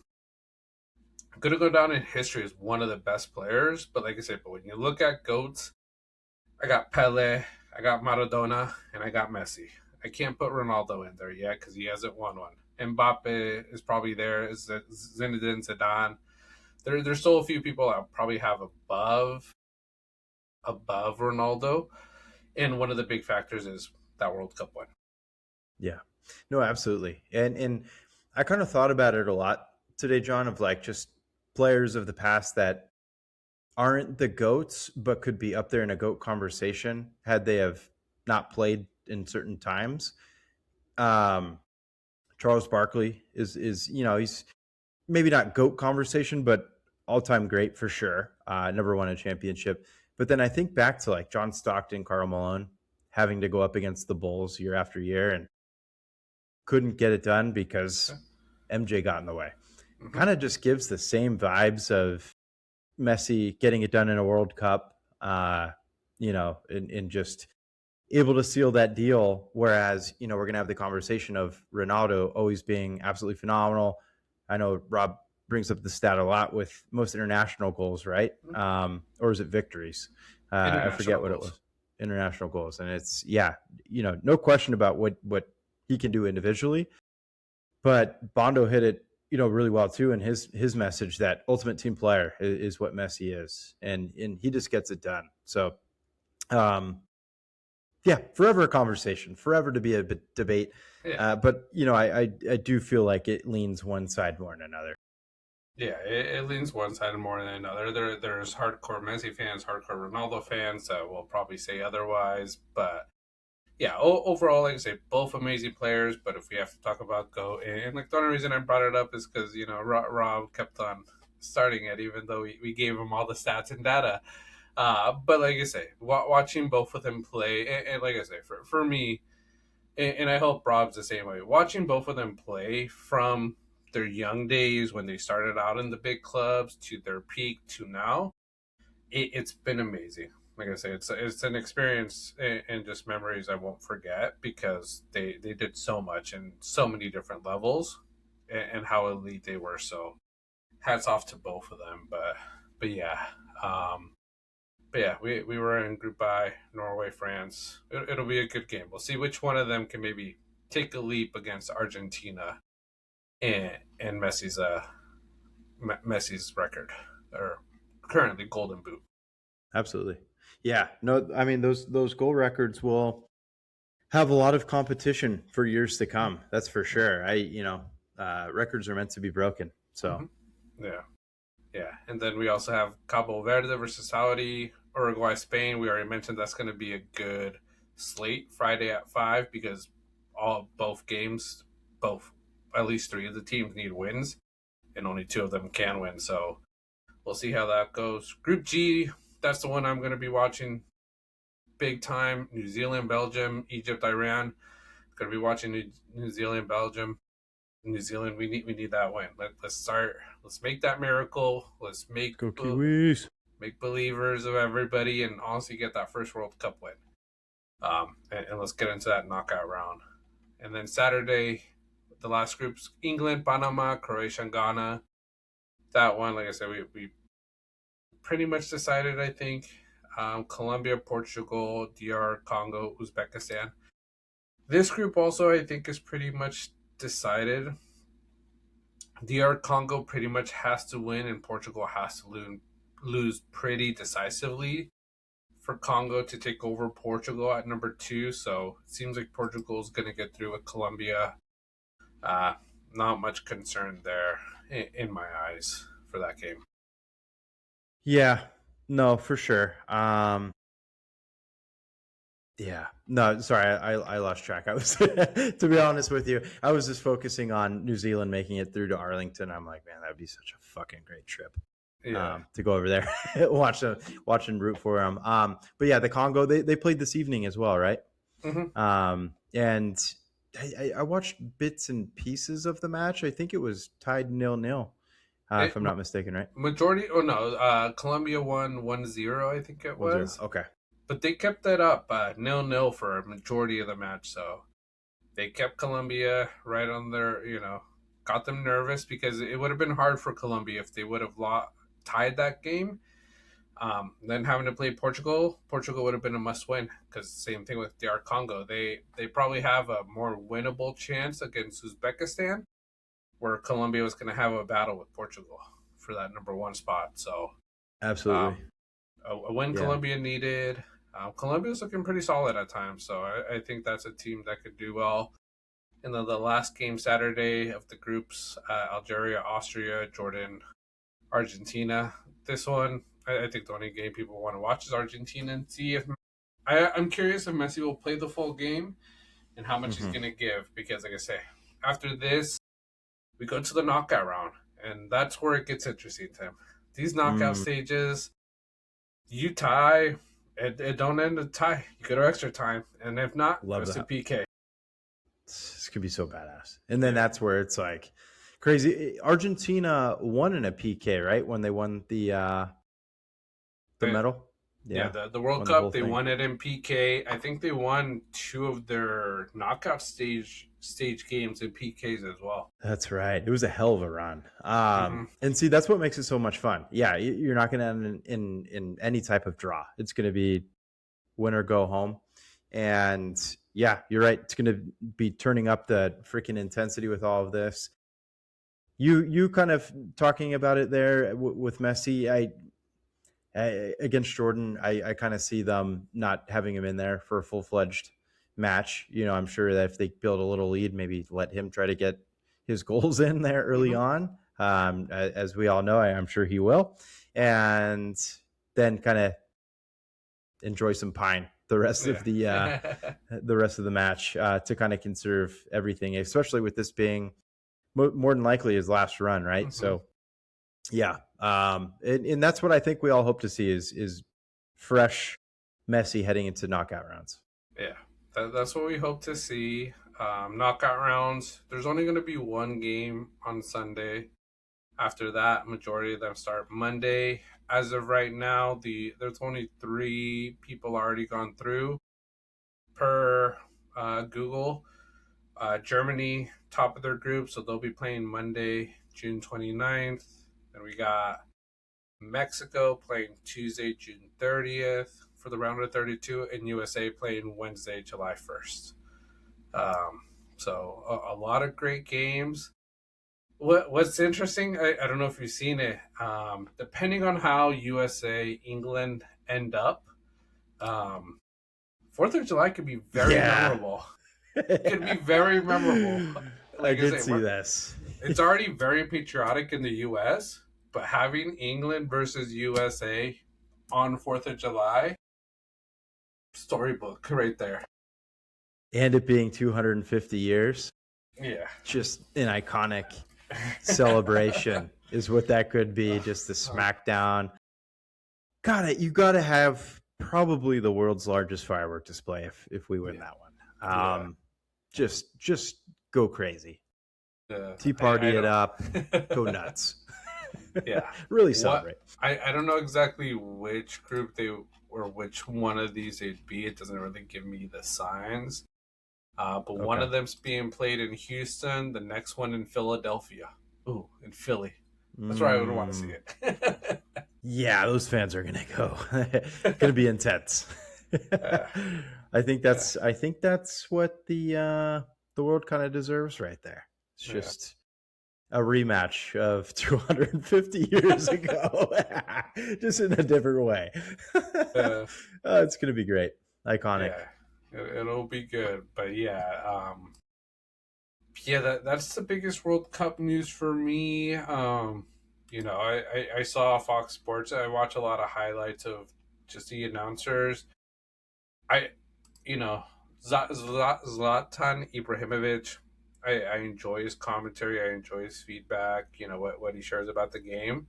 Going to go down in history as one of the best players. But like I said, but when you look at GOATs, I got Pele, I got Maradona, and I got Messi. I can't put Ronaldo in there yet because he hasn't won one. Mbappe is probably there. Is Zinedine Zidane. There's still a few people that probably have above Ronaldo, and one of the big factors is that World Cup win. Yeah, no, absolutely. And I kind of thought about it a lot today, John, of like just players of the past that aren't the GOATs, but could be up there in a GOAT conversation had they have not played in certain times. Charles Barkley is he's maybe not GOAT conversation, but all-time great for sure. Never won a championship. But then I think back to like John Stockton, Karl Malone having to go up against the Bulls year after year and couldn't get it done because MJ got in the way. Mm-hmm. Kind of just gives the same vibes of Messi getting it done in a World Cup, and just able to seal that deal. Whereas, we're going to have the conversation of Ronaldo always being absolutely phenomenal. I know Rob brings up the stat a lot with most international goals, right? Or is it victories? I forget what goals. It was. International goals. And it's, no question about what he can do individually. But Bondo hit it, really well too. And his message that ultimate team player is what Messi is. And he just gets it done. So, forever a conversation, forever to be a debate. Yeah. But, I do feel like it leans one side more than another. Yeah, it leans one side more than another. There's hardcore Messi fans, hardcore Ronaldo fans that will probably say otherwise. But yeah, overall, like I say, both amazing players. But if we have to talk about GOAT, and like the only reason I brought it up is because Rob kept on starting it, even though we gave him all the stats and data. But like I say, watching both of them play, and like I say, for me, and I hope Rob's the same way. Watching both of them play from their young days when they started out in the big clubs to their peak to now, it's been amazing. Like I say, it's an experience and just memories I won't forget because they did so much in so many different levels and how elite they were. So hats off to both of them. But yeah. But yeah, we were in Group I, Norway, France. It'll be a good game. We'll see which one of them can maybe take a leap against Argentina and Messi's record, or currently Golden Boot. Absolutely. Yeah. No, I mean those goal records will have a lot of competition for years to come. That's for sure. Records are meant to be broken. So yeah. Yeah, and then we also have Cabo Verde versus Saudi, Uruguay, Spain. We already mentioned that's going to be a good slate Friday at 5 because both games, both at least three of the teams need wins, and only two of them can win. So we'll see how that goes. Group G, that's the one I'm going to be watching big time. New Zealand, Belgium, Egypt, Iran. Going to be watching New Zealand, Belgium. New Zealand, we need that win. Let's start. Let's make that miracle. Let's Go KIWI's. make believers of everybody, and honestly get that first World Cup win. And let's get into that knockout round. And then Saturday, the last groups: England, Panama, Croatia, and Ghana. That one, like I said, we pretty much decided. I think Colombia, Portugal, DR Congo, Uzbekistan. This group also, I think, is pretty much decided. DR Congo pretty much has to win, and Portugal has to lose pretty decisively for Congo to take over Portugal at number 2. So it seems like Portugal is going to get through with Colombia. Not much concern there in my eyes for that game. Yeah, no, for sure. Yeah, no, sorry, I lost track. I was, to be honest with you, I was just focusing on New Zealand making it through to Arlington. I'm like, man, that'd be such a fucking great trip. To go over there, watch and root for them. But yeah, the Congo, they played this evening as well, right? Mm-hmm. And I watched bits and pieces of the match. I think it was tied 0-0, if I'm not mistaken, right? Majority, Colombia won 1-0, I think it was. 1-0. Okay. But they kept that up 0-0 for a majority of the match. So they kept Colombia right on their, got them nervous because it would have been hard for Colombia if they would have tied that game. Then having to play Portugal would have been a must win because same thing with DR Congo. They probably have a more winnable chance against Uzbekistan, where Colombia was going to have a battle with Portugal for that number 1 spot. So absolutely, a win Colombia needed. Colombia's looking pretty solid at times, so I think that's a team that could do well. And then the last game Saturday of the groups, Algeria, Austria, Jordan, Argentina. This one, I think the only game people want to watch is Argentina and see if I'm curious if Messi will play the full game and how much he's going to give. Because, like I say, after this, we go to the knockout round, and that's where it gets interesting, Tim. These knockout stages, you tie, it don't end a tie. You go to extra time, and if not, it's a PK. This could be so badass. And then that's where it's like crazy. Argentina won in a PK, right? When they won the medal. Yeah, the World Cup, they won it in PK. I think they won 2 of their knockout stage games in PKs as well. That's right. It was a hell of a run. And see, that's what makes it so much fun. Yeah, you're not going to end in any type of draw. It's going to be win or go home. And yeah, you're right. It's going to be turning up the freaking intensity with all of this. You kind of talking about it there with Messi. Against Jordan, I kind of see them not having him in there for a full-fledged match. I'm sure that if they build a little lead, maybe let him try to get his goals in there early on. As we all know, I'm sure he will. And then kind of enjoy some pine the rest of the match to kind of conserve everything, especially with this being more than likely his last run, right? So yeah. And that's what I think we all hope to see is fresh Messi heading into knockout rounds. Yeah, that's what we hope to see. Knockout rounds, there's only going to be one game on Sunday. After that, majority of them start Monday. As of right now, there's only 3 people already gone through per Google. Germany, top of their group, so they'll be playing Monday, June 29th. Then we got Mexico playing Tuesday, June 30th for the round of 32, and USA playing Wednesday, July 1st. So a lot of great games. What's interesting, I don't know if you've seen it, depending on how USA, England end up, 4th of July could be very memorable. It could be very memorable. Like I did see this. It's already very patriotic in the U.S., but having England versus USA on 4th of July, storybook right there. And it being 250 years, Yeah. just an iconic celebration is what that could be. Just the smackdown. You got to have probably the world's largest firework display if we win that one. Just go crazy. Tea party it up, go nuts. Yeah. Really celebrate. I don't know exactly which group or which one of these they'd be. It doesn't really give me the signs. But one of them's being played in Houston, the next one in Philadelphia. Ooh, in Philly. That's where I would want to see it. Yeah, those fans are gonna go. Gonna be intense. I think that's what the world kind of deserves right there. It's just a rematch of 250 years ago, just in a different way. It's gonna be great, iconic. Yeah, it'll be good. But that's the biggest World Cup news for me. I saw Fox Sports. I watch a lot of highlights of just the announcers. Zlatan Ibrahimovic, I enjoy his commentary. I enjoy his feedback, what he shares about the game.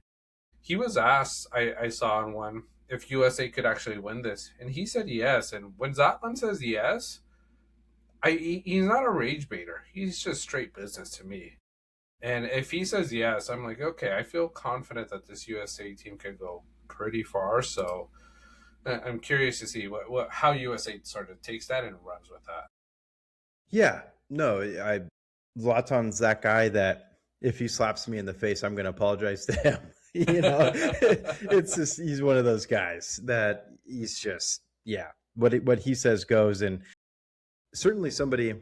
He was asked, I saw on one, if USA could actually win this. And he said yes. And when Zlatan says yes, he's not a rage baiter. He's just straight business to me. And if he says yes, I'm like, okay, I feel confident that this USA team could go pretty far. So I'm curious to see how USA sort of takes that and runs with that. Yeah, no, Zlatan's that guy that if he slaps me in the face, I'm going to apologize to him. It's just, he's one of those guys that he's just, what he says goes. And certainly somebody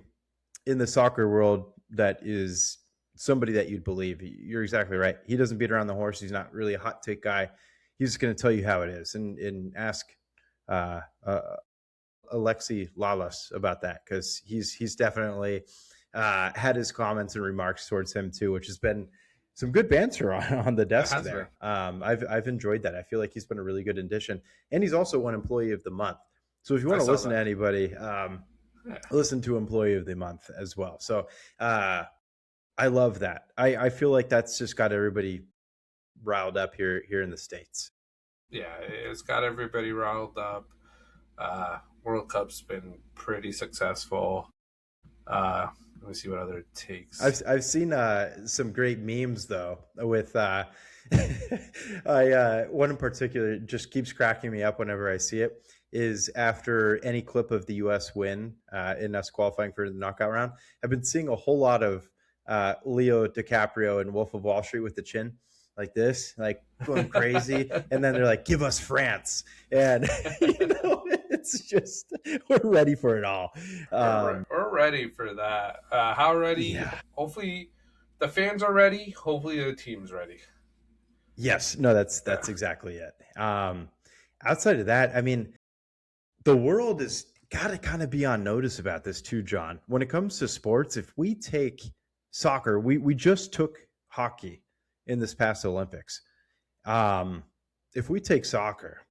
in the soccer world that is somebody that you'd believe. You're exactly right. He doesn't beat around the horse. He's not really a hot take guy. He's just going to tell you how it is and ask Alexi Lalas about that, because he's definitely had his comments and remarks towards him too, which has been some good banter on the desk there. I've enjoyed that. I feel like he's been a really good addition, and he's also won Employee of the Month. So if you want to listen to anybody, listen to Employee of the Month as well. So I love that. I feel like that's just got everybody riled up here in the States. Yeah, it's got everybody riled up. World Cup's been pretty successful. Let me see what other takes. I've seen some great memes though with one in particular just keeps cracking me up whenever I see it. Is after any clip of the U.S. win in us qualifying for the knockout round, I've been seeing a whole lot of Leo DiCaprio and Wolf of Wall Street with the chin like this, like going crazy, and then they're like, "Give us France," and it's just we're ready for it all. We're ready for that. How ready? Yeah. Hopefully, the fans are ready. Hopefully, the team's ready. Yes, no, that's exactly it. Outside of that, I mean, the world has got to kind of be on notice about this too, John. When it comes to sports, if we take soccer, we just took hockey in this past Olympics. If we take soccer,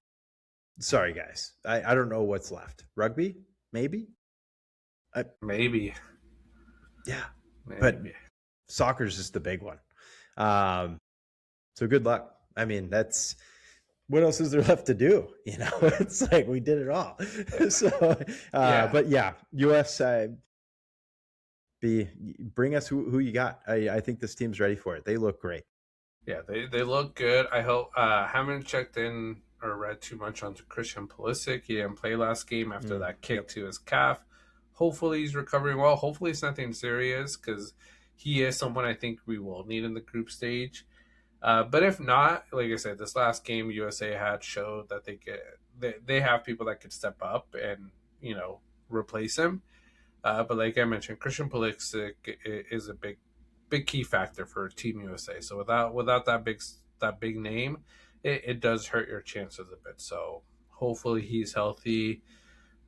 sorry guys, I don't know what's left. Rugby, maybe. Maybe. Yeah, maybe. But soccer's just the big one. So good luck. I mean, that's what else is there left to do? It's like we did it all. So, but yeah, US. Bring us who you got. I think this team's ready for it. They look great. Yeah, they look good. I hope haven't checked in or read too much onto Christian Pulisic. He didn't play last game after that kick to his calf. Hopefully he's recovering well. Hopefully it's nothing serious, because he is someone I think we will need in the group stage. But if not, like I said, this last game USA had showed that they have people that could step up and replace him. But like I mentioned, Christian Pulisic is a big key factor for Team USA. So without that big name, it does hurt your chances a bit. So hopefully he's healthy.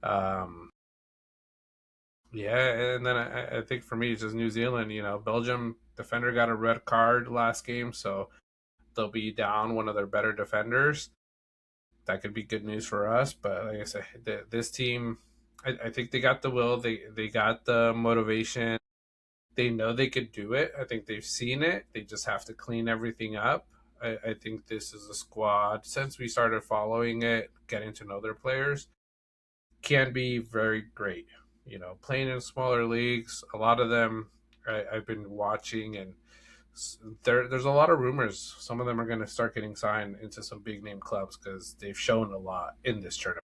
And then I think for me it's just New Zealand. Belgium defender got a red card last game, so they'll be down one of their better defenders. That could be good news for us. But like I said, this team, I think they got the will, they got the motivation. They know they could do it. I think they've seen it. They just have to clean everything up. I think this is a squad, since we started following it, getting to know their players, can be very great. Playing in smaller leagues, a lot of them I've been watching, and there's a lot of rumors. Some of them are going to start getting signed into some big name clubs because they've shown a lot in this tournament.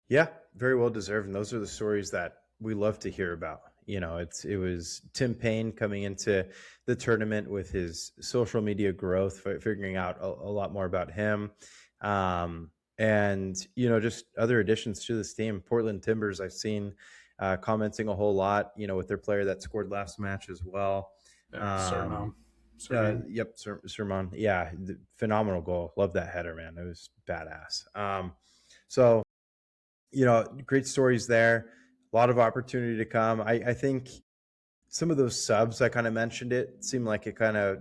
Yeah, very well deserved. And those are the stories that we love to hear about. It was Tim Payne coming into the tournament with his social media growth, figuring out a lot more about him. And, just other additions to this team. Portland Timbers, I've seen commenting a whole lot, with their player that scored last match as well. Sermon. Yep, Sermon. Yeah, phenomenal goal. Love that header, man. It was badass. So, great stories there. A lot of opportunity to come. I think some of those subs, I kind of mentioned it, seemed like it kind of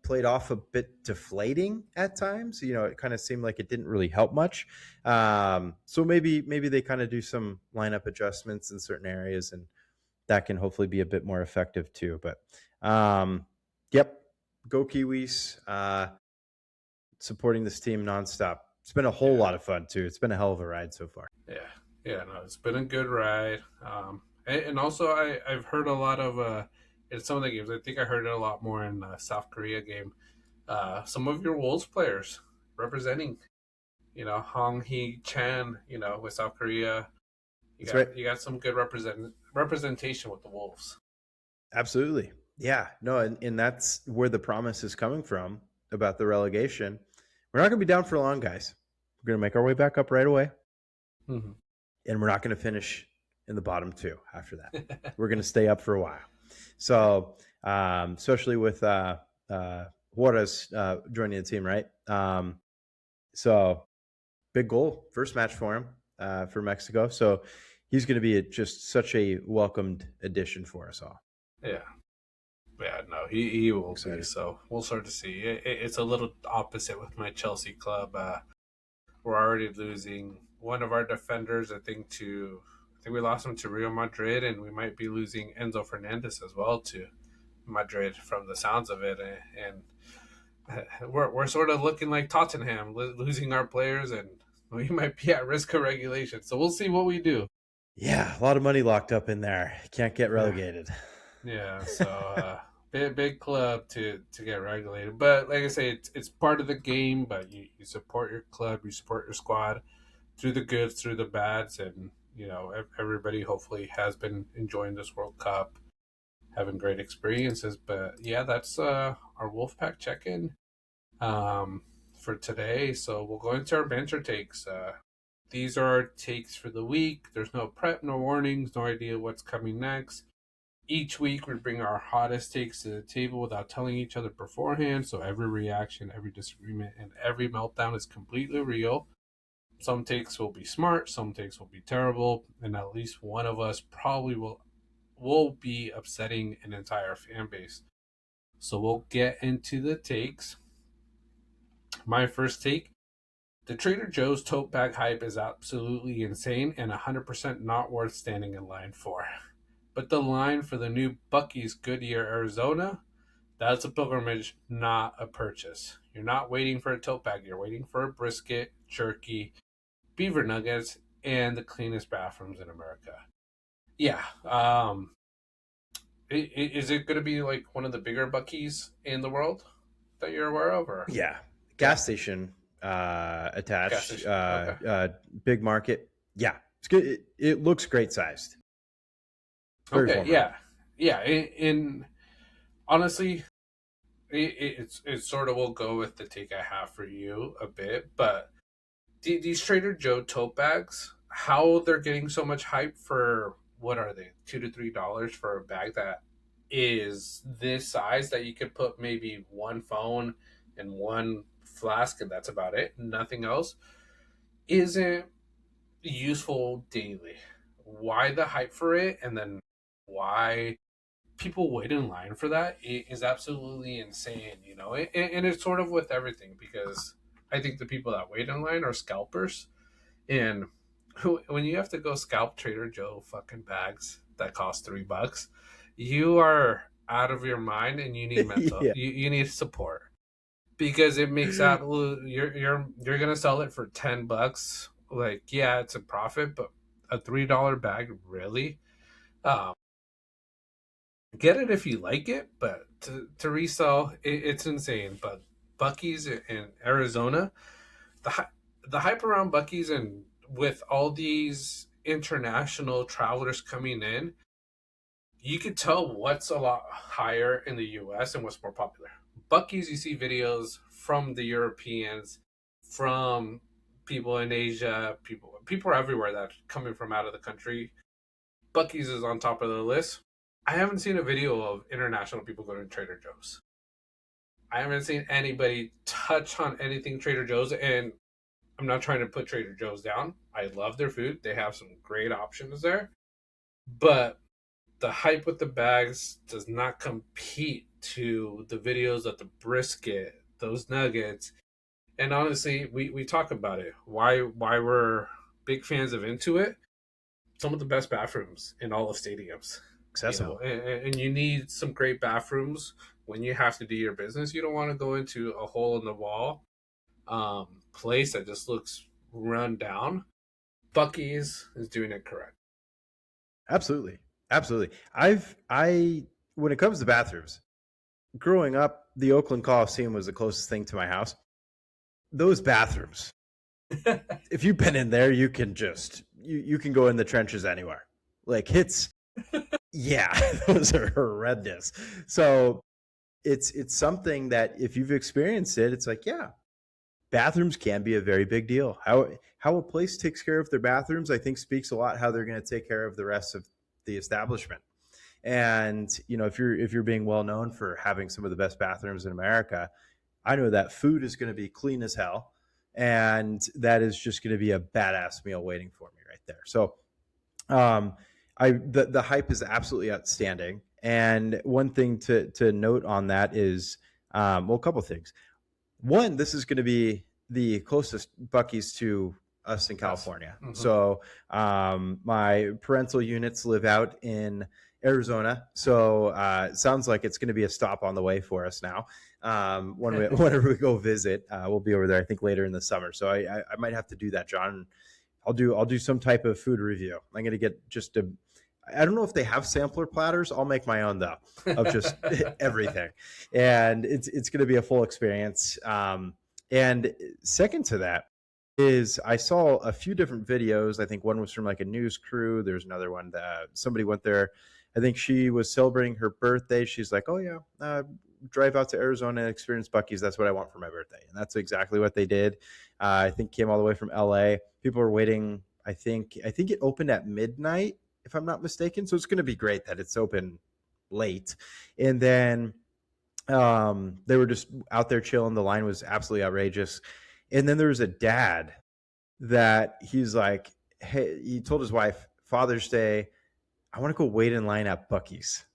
played off a bit deflating at times. It kind of seemed like it didn't really help much. So maybe they kind of do some lineup adjustments in certain areas, and that can hopefully be a bit more effective too. But yep, go Kiwis. Supporting this team nonstop. It's been a whole lot of fun too. It's been a hell of a ride so far. Yeah, no, it's been a good ride. And also I've heard a lot of in some of the games. I think I heard it a lot more in the South Korea game. Some of your Wolves players representing, Hong Hee Chan, with South Korea. You got some good representation with the Wolves. Absolutely. Yeah. No, and that's where the promise is coming from about the relegation. We're not going to be down for long, guys. We're going to make our way back up right away. Mm-hmm. And we're not going to finish in the bottom two after that. We're going to stay up for a while. So, especially with Juarez joining the team, right? So, big goal, first match for him for Mexico. So, he's going to be just such a welcomed addition for us all. Yeah. Yeah, no, he will be. So we'll start to see. It's a little opposite with my Chelsea club. We're already losing one of our defenders. I think we lost him to Real Madrid, and we might be losing Enzo Fernandez as well to Madrid from the sounds of it. And we're sort of looking like Tottenham, losing our players, and we might be at risk of regulation. So we'll see what we do. Yeah, a lot of money locked up in there. Can't get relegated. Yeah, so big club to get regulated. But like I say, it's part of the game. But you support your club, you support your squad through the goods, through the bads, and everybody hopefully has been enjoying this World Cup, having great experiences. But yeah, that's our Wolfpack check-in for today. So we'll go into our banter takes. These are our takes for the week. There's no prep, no warnings, no idea what's coming next. Each week, we bring our hottest takes to the table without telling each other beforehand. So every reaction, every disagreement, and every meltdown is completely real. Some takes will be smart, some takes will be terrible, and at least one of us probably will be upsetting an entire fan base. So we'll get into the takes. My first take: the Trader Joe's tote bag hype is absolutely insane and 100% not worth standing in line for. But the line for the new Buc-ee'S Goodyear, Arizona, that's a pilgrimage, not a purchase. You're not waiting for a tote bag. You're waiting for a brisket, jerky, beaver nuggets, and the cleanest bathrooms in America. Yeah. Is it going to be like one of the bigger Buc-ee'S in the world that you're aware of? Or? Yeah. Gas station attached. Gas station. Okay. Big market. Yeah. It's good. It looks great sized. Okay, yeah. In honestly, it sort of will go with the take I have for you a bit, but these Trader Joe tote bags, how they're getting so much hype for, what are they, $2 to $3 for a bag that is this size, that you could put maybe one phone and one flask, and that's about it, nothing else, isn't useful daily. Why the hype for it, and then why people wait in line for that is absolutely insane, you know. And it's sort of with everything, because I think the people that wait in line are scalpers, and when you have to go scalp Trader Joe fucking bags that cost $3, you are out of your mind, and you need Yeah. you need support, because it makes absolute you're gonna sell it for $10. Like, yeah, it's a profit, but a $3 bag, really? Um, get it if you like it, but to resell, it's insane. But Buc-ee's in Arizona, the the hype around Buc-ee's, and with all these international travelers coming in, you could tell what's a lot higher in the US and what's more popular. Buc-ee's, you see videos from the Europeans, from people in Asia, people everywhere that coming from out of the country. Buc-ee's is on top of the list. I haven't seen a video of international people going to Trader Joe's. I haven't seen anybody touch on anything Trader Joe's, and I'm not trying to put Trader Joe's down. I love their food. They have some great options there. But the hype with the bags does not compete to the videos of the brisket, those nuggets. And honestly, we talk about it. Why we're big fans of Intuit. Some of the best bathrooms in all of stadiums. Accessible. And you need some great bathrooms when you have to do your business. You don't want to go into a hole in the wall place that just looks run down. Buc-ee's is doing it correct. Absolutely. Absolutely. When it comes to bathrooms, growing up, the Oakland Coliseum was the closest thing to my house. Those bathrooms, if you've been in there, you can just you can go in the trenches anywhere. Like, it's yeah, those are horrendous. So it's something that if you've experienced it, it's like, yeah, bathrooms can be a very big deal. How a place takes care of their bathrooms, I think, speaks a lot how they're going to take care of the rest of the establishment. And you know, if you're being well known for having some of the best bathrooms in America, I know that food is going to be clean as hell, and that is just going to be a badass meal waiting for me right there. So, um, the hype is absolutely outstanding. And one thing to note on that is, well, a couple things. One, this is going to be the closest Buc-ee's to us in California. Mm-hmm. So my parental units live out in Arizona. So it sounds like it's going to be a stop on the way for us now. Whenever we go visit, we'll be over there, I think, later in the summer. So I might have to do that, John. I'll do some type of food review. I'm going to get I don't know if they have sampler platters. I'll make my own, though, of just everything. And it's going to be a full experience. And second to that is I saw a few different videos. I think one was from like a news crew. There's another one that somebody went there. I think she was celebrating her birthday. She's like, oh, yeah, drive out to Arizona and experience Buc-ee's. That's what I want for my birthday. And that's exactly what they did. I think came all the way from LA. People were waiting. I think it opened at midnight, if I'm not mistaken. So it's going to be great that it's open late. And then they were just out there chilling. The line was absolutely outrageous. And then there was a dad that he's like, hey, he told his wife, Father's Day, I want to go wait in line at Buc-ee's.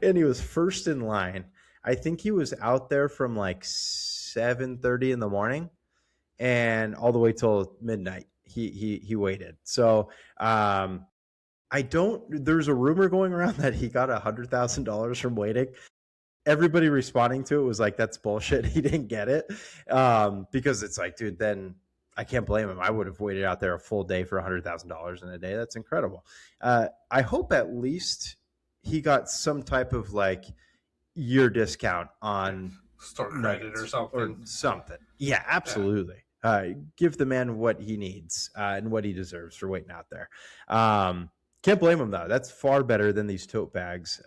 And he was first in line. I think he was out there from like 7:30 in the morning and all the way till midnight. He waited. So there's a rumor going around that he got $100,000 from waiting. Everybody responding to it was like, that's bullshit. He didn't get it. Because it's like, dude, then I can't blame him. I would have waited out there a full day for $100,000 in a day. That's incredible. I hope at least he got some type of like year discount on store credit or something. Yeah, absolutely. Give the man what he needs and what he deserves for waiting out there. Can't blame him, though. That's far better than these tote bags.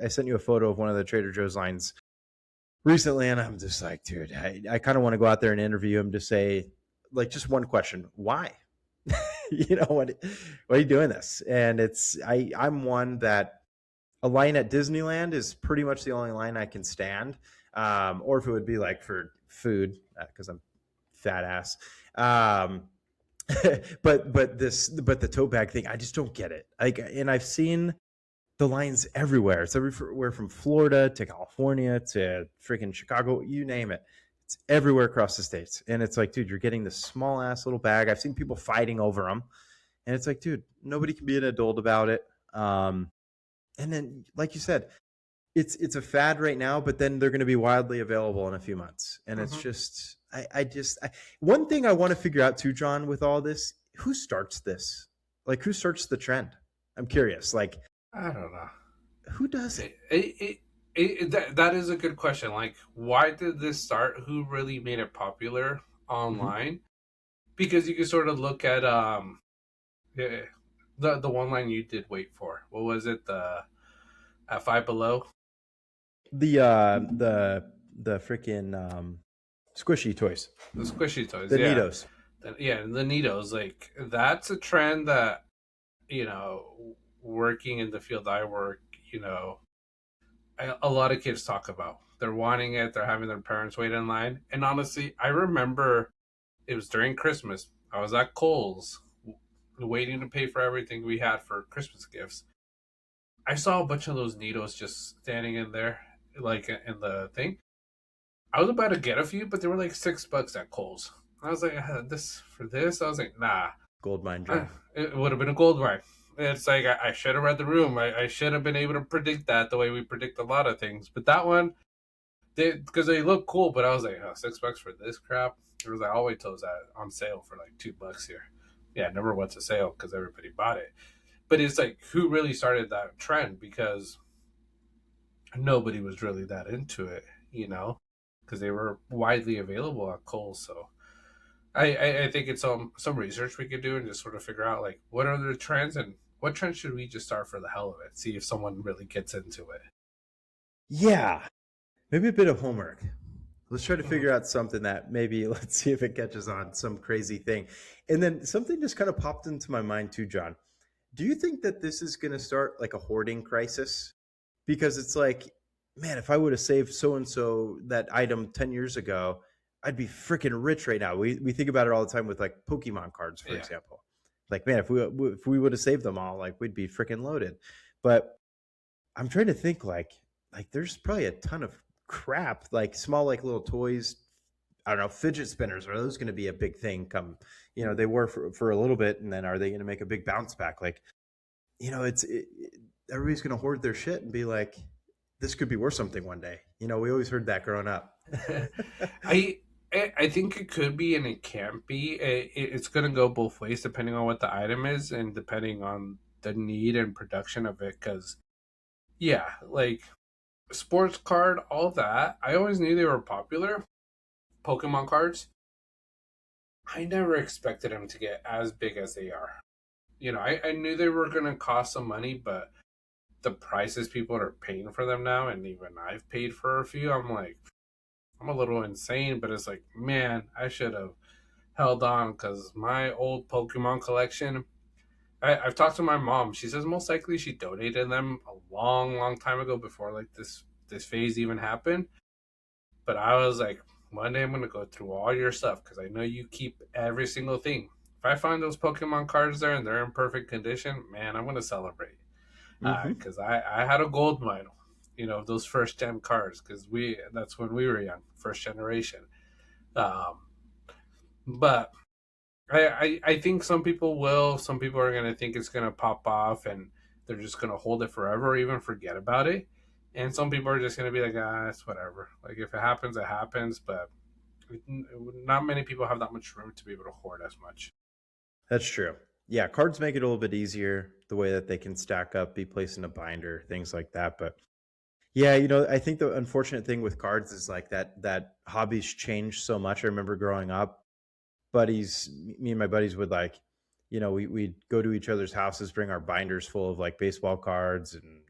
I sent you a photo of one of the Trader Joe's lines recently, and I'm just like, dude, I kind of want to go out there and interview him to say, like, just one question: why? You know, why are you doing this? And I'm one that a line at Disneyland is pretty much the only line I can stand. Or if it would be like for food, because I'm fat ass. But the tote bag thing, I just don't get it. Like, and I've seen the lines everywhere. It's everywhere from Florida to California to freaking Chicago, you name it. It's everywhere across the states. And it's like, dude, you're getting this small ass little bag. I've seen people fighting over them. And it's like, dude, nobody can be an adult about it. And then, like you said, it's a fad right now, but then they're going to be widely available in a few months. And it's just, one thing I want to figure out too, John, with all this, who starts this? Like, who starts the trend? I'm curious. Like, I don't know. who does it? That is a good question. Like, why did this start? Who really made it popular online? Because you can sort of look at the one line you did wait for. What was it? The at Five Below. The freaking squishy toys. The squishy toys. The yeah. Neatos. The Neatos. Like, that's a trend that, working in the field I work, a lot of kids talk about. They're wanting it. They're having their parents wait in line. And honestly, I remember it was during Christmas. I was at Kohl's waiting to pay for everything we had for Christmas gifts. I saw a bunch of those Neatos just standing in there, like in the thing. I was about to get a few, but they were like $6 at Kohl's. I was like, this for this? I was like, nah. Gold mine, John. It would have been a gold mine. It's like, I should have read the room. I should have been able to predict that the way we predict a lot of things. But that one, because they look cool, but I was like, $6 for this crap? It was like, I'll wait till it's on sale for like $2 here. Yeah, it never went to sale because everybody bought it. But it's like, who really started that trend? Because nobody was really that into it, because they were widely available at Kohl's. So I think it's some research we could do and just sort of figure out, like, what are the trends and what trends should we just start for the hell of it? See if someone really gets into it. Yeah, maybe a bit of homework. Let's try to figure out something that maybe, let's see if it catches on, some crazy thing. And then something just kind of popped into my mind too, John. Do you think that this is going to start like a hoarding crisis? Because it's like, man, if I would have saved so-and-so that item 10 years ago, I'd be freaking rich right now. We think about it all the time with like Pokemon cards, for example. Like, man, if we would have saved them all, like, we'd be freaking loaded. But I'm trying to think, like there's probably a ton of crap, like small, like little toys. I don't know, fidget spinners. Are those going to be a big thing? Come, they were for a little bit, and then are they going to make a big bounce back? Like, everybody's going to hoard their shit and be like, this could be worth something one day. We always heard that growing up. I think it could be and it can't be. It's going to go both ways depending on what the item is and depending on the need and production of it. Because, yeah, like sports card, all that, I always knew they were popular. Pokemon cards, I never expected them to get as big as they are. I knew they were going to cost some money, but the prices people are paying for them now, and even I've paid for a few, I'm like, I'm a little insane, but it's like, man, I should have held on, because my old Pokemon collection, I've talked to my mom. She says most likely she donated them a long, long time ago before like this phase even happened. But I was like, one day I'm going to go through all your stuff because I know you keep every single thing. If I find those Pokemon cards there and they're in perfect condition, man, I'm going to celebrate. Because I had a gold mine, those first gen cards, because that's when we were young, first generation. But I think some people are going to think it's going to pop off and they're just going to hold it forever or even forget about it. And some people are just going to be like, it's whatever. Like, if it happens, it happens. But not many people have that much room to be able to hoard as much. That's true. Yeah, cards make it a little bit easier, the way that they can stack up, be placed in a binder, things like that. But yeah, I think the unfortunate thing with cards is like that hobbies change so much. I remember growing up, me and my buddies would like, we'd go to each other's houses, bring our binders full of like baseball cards and,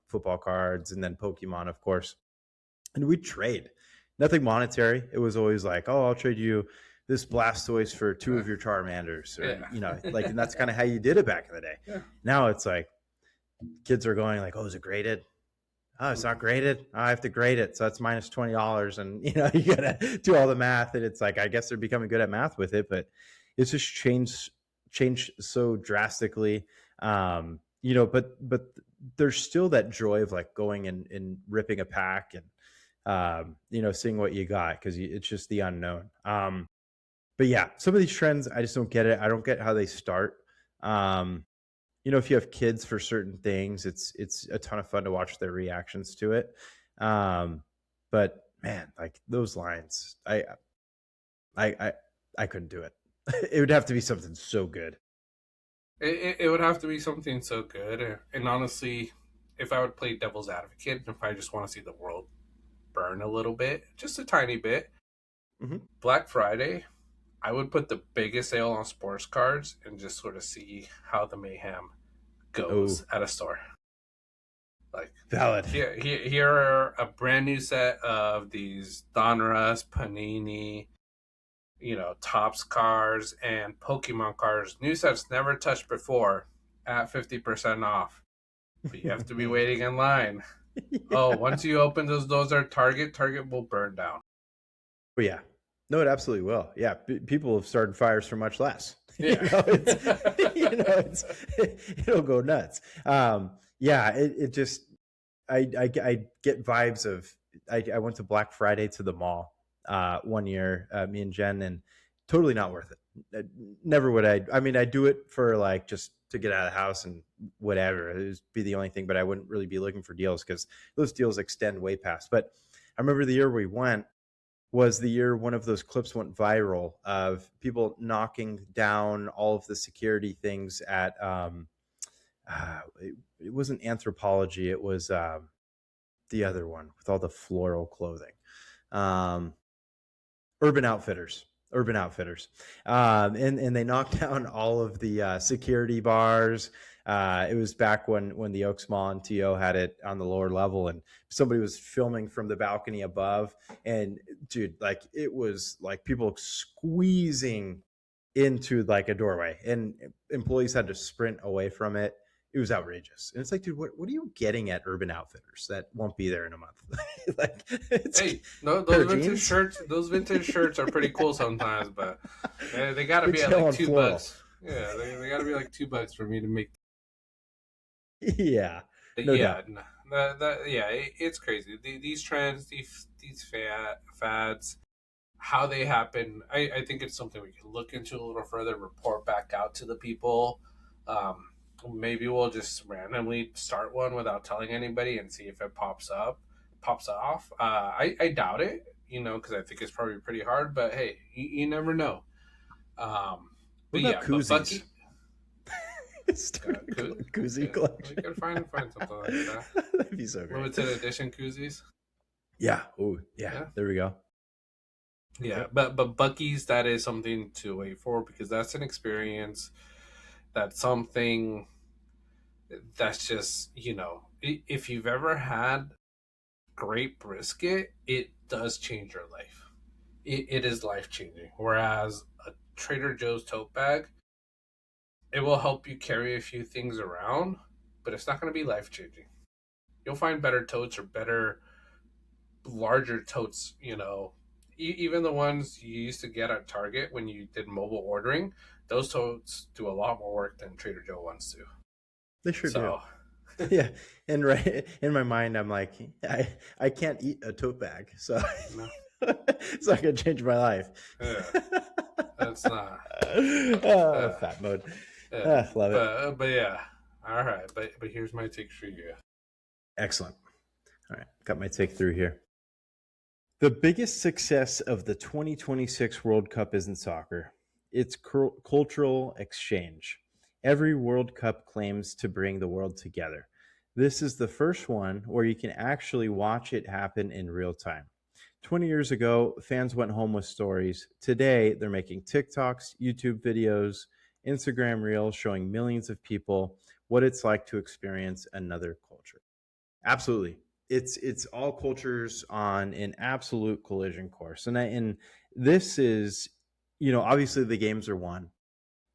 football cards, and then Pokemon, of course. And we'd trade. Nothing monetary. It was always like, oh, I'll trade you this Blastoise for 2 of your Charmanders. Or, like, and that's kind of how you did it back in the day. Yeah. Now it's like kids are going like, oh, is it graded? Oh, it's not graded. Oh, I have to grade it. So that's minus $20. And, you got to do all the math. And it's like, I guess they're becoming good at math with it, but it's just changed so drastically. but there's still that joy of like going and ripping a pack and seeing what you got because it's just the unknown. But yeah, some of these trends I just don't get it. I don't get how they start. Um, if you have kids for certain things, it's a ton of fun to watch their reactions to it. But man, like those lines, I I I couldn't do it. It would have to be something so good. It would have to be something so good. And honestly, if I would play devil's advocate, if I just want to see the world burn a little bit, just a tiny bit, Hmm. Black Friday, I would put the biggest sale on sports cards and just sort of see how the mayhem Oh, goes at a store. Like valid. here are a brand new set of these Donruss, Panini, Topps cards and Pokemon cards. New sets never touched before at 50% off. But you have to be waiting in line. Oh, Yeah. once you open those doors at Target will burn down. But yeah, no, it absolutely will. Yeah, people have started fires for much less. Yeah. It's it'll go nuts. Yeah, it just I get vibes of I went to Black Friday to the mall one year, me and Jen, and totally not worth it. Never would I. I mean, I do it for like just to get out of the house and whatever. It would be the only thing, but I wouldn't really be looking for deals because those deals extend way past. But I remember the year we went was the year one of those clips went viral of people knocking down all of the security things at it wasn't Anthropology, it was the other one with all the floral clothing. um Urban Outfitters. Urban Outfitters. And they knocked down all of the security bars. It was back when the Oaks Mall and TO had it on the lower level, and somebody was filming from the balcony above. And dude, like it was like people squeezing into like a doorway, and employees had to sprint away from it. It was outrageous. And it's like, dude, what are you getting at Urban Outfitters that won't be there in a month? Like, it's Hey, no, pair those of vintage jeans. shirts, are pretty cool sometimes, but they got to Big be at sale like on two floral. bucks. Yeah, they got to be like $2 for me to make. Yeah, no Yeah, doubt. yeah, it's crazy. These trends, these fads, how they happen. I think it's something we can look into a little further, report back out to the people. Um, Maybe we'll just randomly start one without telling anybody and see if it pops off. I doubt it, because I think it's probably pretty hard. But hey, you never know. Um, What but about yeah, but koozies? Bucky, Starting a koozie yeah, we collection. could find something like that. That'd be so great. Limited edition koozies. Yeah. Oh, yeah. Yeah. There we go. Yeah, Yep. but Bucky's, that is something to wait for because that's an experience. That's something that's just if you've ever had great brisket, it does change your life. It is life changing. Whereas a Trader Joe's tote bag, it will help you carry a few things around, but it's not going to be life changing. You'll find better totes or better larger totes, even the ones you used to get at Target when you did mobile ordering, those totes do a lot more work than Trader Joe ones do. They sure do. So, Yeah. And right in my mind, I'm like, I can't eat a tote bag, so no, it's not gonna change my life. yeah, that's not. Oh, Uh, fat mode. yeah, Love it. but yeah, all right. But here's my take for you. Excellent. All right, got my take through here. The biggest success of the 2026 World Cup isn't soccer, it's cultural exchange. Every World Cup claims to bring the world together. This is the first one where you can actually watch it happen in real time. 20 years ago, fans went home with stories. Today, they're making TikToks, YouTube videos, Instagram reels showing millions of people what it's like to experience another culture. Absolutely. It's all cultures on an absolute collision course. And this is, obviously the games are won,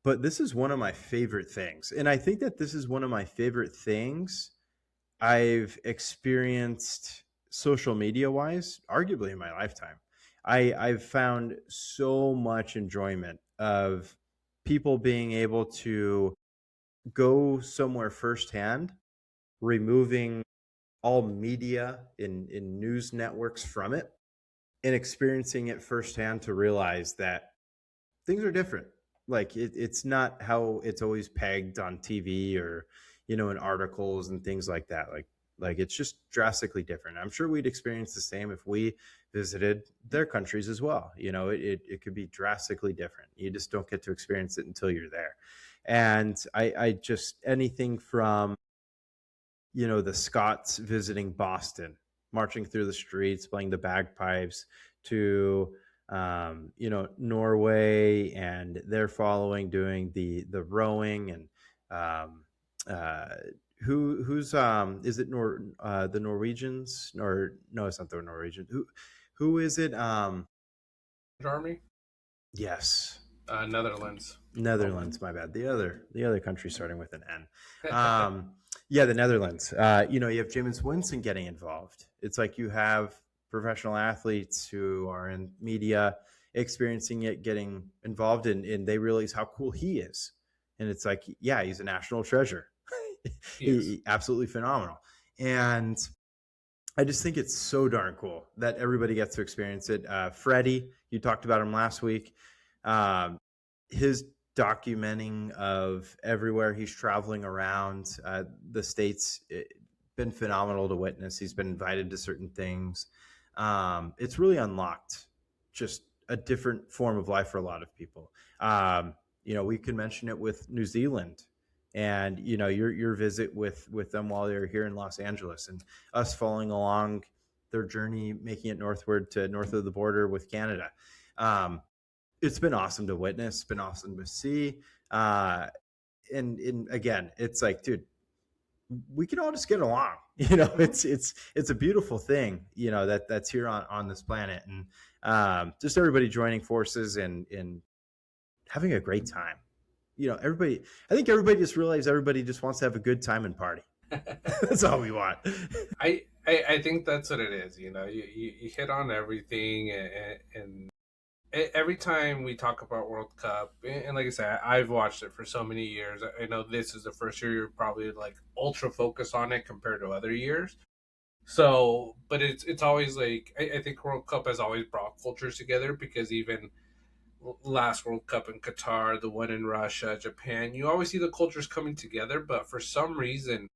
but this is one of my favorite things. And I think that this is one of my favorite things I've experienced social media wise, arguably in my lifetime. I've found so much enjoyment of people being able to go somewhere firsthand, removing all media in news networks from it, and experiencing it firsthand to realize that things are different. Like it's not how it's always pegged on TV or in articles and things like that. Like it's just drastically different. I'm sure we'd experience the same if we visited their countries as well. It could be drastically different. You just don't get to experience it until you're there. And I just anything from the Scots visiting Boston, marching through the streets, playing the bagpipes, to Norway and their following doing the rowing and um, uh, who's is it the Norwegians, or no, it's not the Norwegians. Who is it? Army, Yes, Netherlands. Netherlands, my bad. The other country starting with an N. Yeah, the Netherlands. You have Jameis Winston getting involved. It's like you have professional athletes who are in media experiencing it, getting involved and they realize how cool he is. And it's like, yeah, he's a national treasure. He absolutely phenomenal. And I just think it's so darn cool that everybody gets to experience it. Freddie, you talked about him last week. His documenting of everywhere he's traveling around the States, been phenomenal to witness. He's been invited to certain things. It's really unlocked just a different form of life for a lot of people. We can mention it with New Zealand and your visit with them while they're here in Los Angeles, and us following along their journey, making it northward to north of the border with Canada. It's been awesome to witness. It's been awesome to see. And again, it's like, dude, we can all just get along. It's a beautiful thing. That's here on this planet, and just everybody joining forces and having a great time. Everybody. I think everybody just realized everybody just wants to have a good time and party. That's all we want. I think that's what it is. You hit on everything, and every time we talk about World Cup, and like I said, I've watched it for so many years. I know this is the first year you're probably like ultra focused on it compared to other years. So, but it's always like I think World Cup has always brought cultures together, because even last World Cup in Qatar, the one in Russia, Japan, you always see the cultures coming together. But for some reason,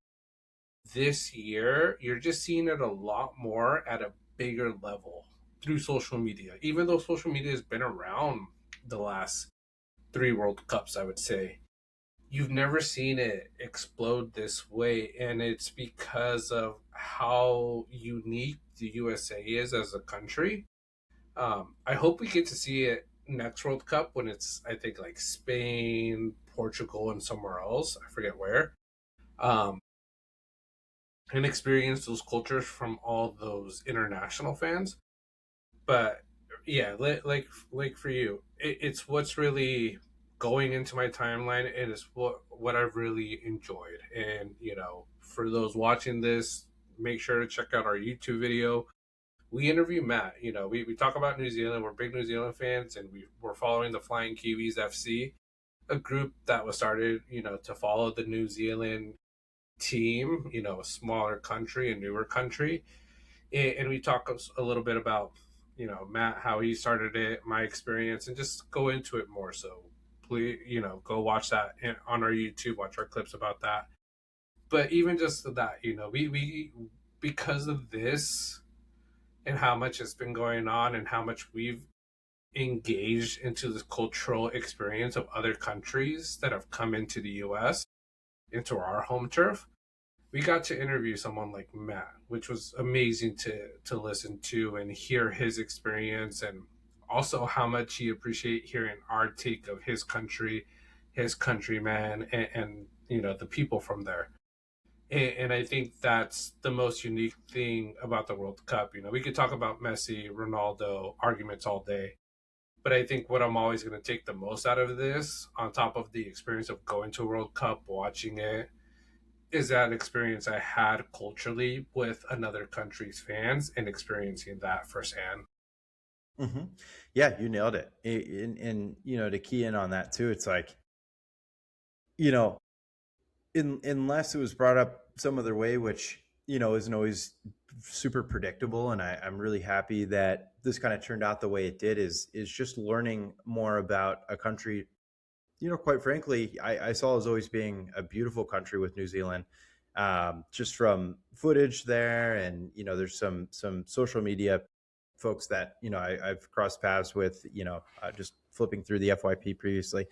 this year, you're just seeing it a lot more at a bigger level through social media. Even though social media has been around the last three World Cups, I would say, you've never seen it explode this way. And it's because of how unique the USA is as a country. I hope we get to see it next World Cup when it's, I think, like Spain, Portugal, and somewhere else. I forget where. Um, and experience those cultures from all those international fans. But yeah, like for you, it's what's really going into my timeline, and it's what I've really enjoyed. And for those watching this, make sure to check out our YouTube video. We interview Matt. We talk about New Zealand. We're big New Zealand fans, and we're following the Flying Kiwis FC, a group that was started, to follow the New Zealand team, a smaller country, a newer country. And we talk a little bit about, Matt, how he started it, my experience, and just go into it more. So please, go watch that on our YouTube, watch our clips about that. But even just that, we because of this and how much has been going on and how much we've engaged into this cultural experience of other countries that have come into the US, into our home turf, we got to interview someone like Matt, which was amazing to listen to and hear his experience, and also how much he appreciate hearing our take of his country, his countrymen, and the people from there. And I think that's the most unique thing about the World Cup. We could talk about Messi, Ronaldo arguments all day, but I think what I'm always going to take the most out of this, on top of the experience of going to a World Cup, watching it, is that experience I had culturally with another country's fans and experiencing that firsthand. Mm-hmm. Yeah, you nailed it. And to key in on that too, it's like, you know, unless it was brought up some other way, which isn't always super predictable. And I'm really happy that this kind of turned out the way it did. Is just learning more about a country. Quite frankly, I saw as always being a beautiful country with New Zealand, just from footage there, and there's some social media folks that I've crossed paths with, just flipping through the FYP previously,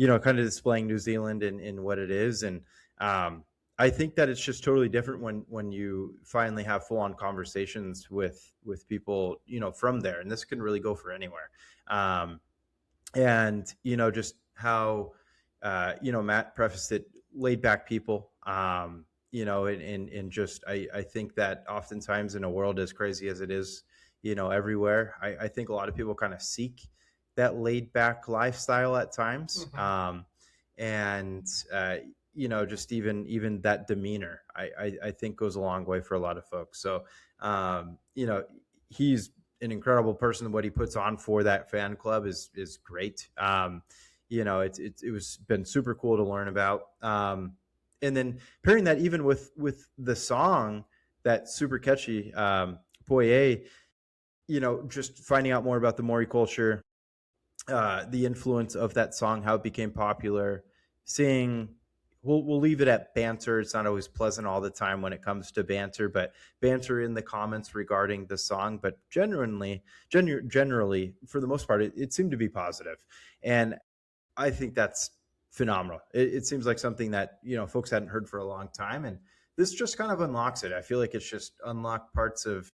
kind of displaying New Zealand in what it is. And I think that it's just totally different when you finally have full on conversations with people, from there. And this can really go for anywhere. And just how Matt prefaced it, laid back people. And just I think that oftentimes in a world as crazy as it is, everywhere, I think a lot of people kind of seek that laid back lifestyle at times. And just even that demeanor, I think goes a long way for a lot of folks. So he's an incredible person. What he puts on for that fan club is great. It was been super cool to learn about. And then pairing that even with the song that's super catchy, Boye, just finding out more about the Maori culture, the influence of that song, how it became popular, seeing. We'll leave it at banter. It's not always pleasant all the time when it comes to banter, but banter in the comments regarding the song. But generally, for the most part, it seemed to be positive, and I think that's phenomenal. It seems like something that folks hadn't heard for a long time, and this just kind of unlocks it. I feel like it's just unlocked parts of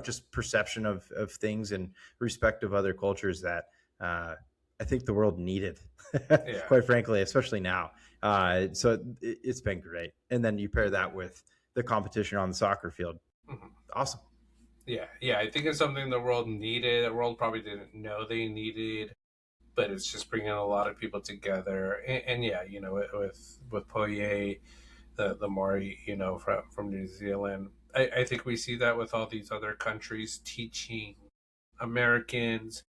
just perception of things and respect of other cultures that I think the world needed, quite frankly, especially now. So it's been great. And then you pair that with the competition on the soccer field. Awesome. Yeah. I think it's something the world needed. The world probably didn't know they needed, but it's just bringing a lot of people together. And yeah, with Poirier, the Maori, from New Zealand, I think we see that with all these other countries teaching Americans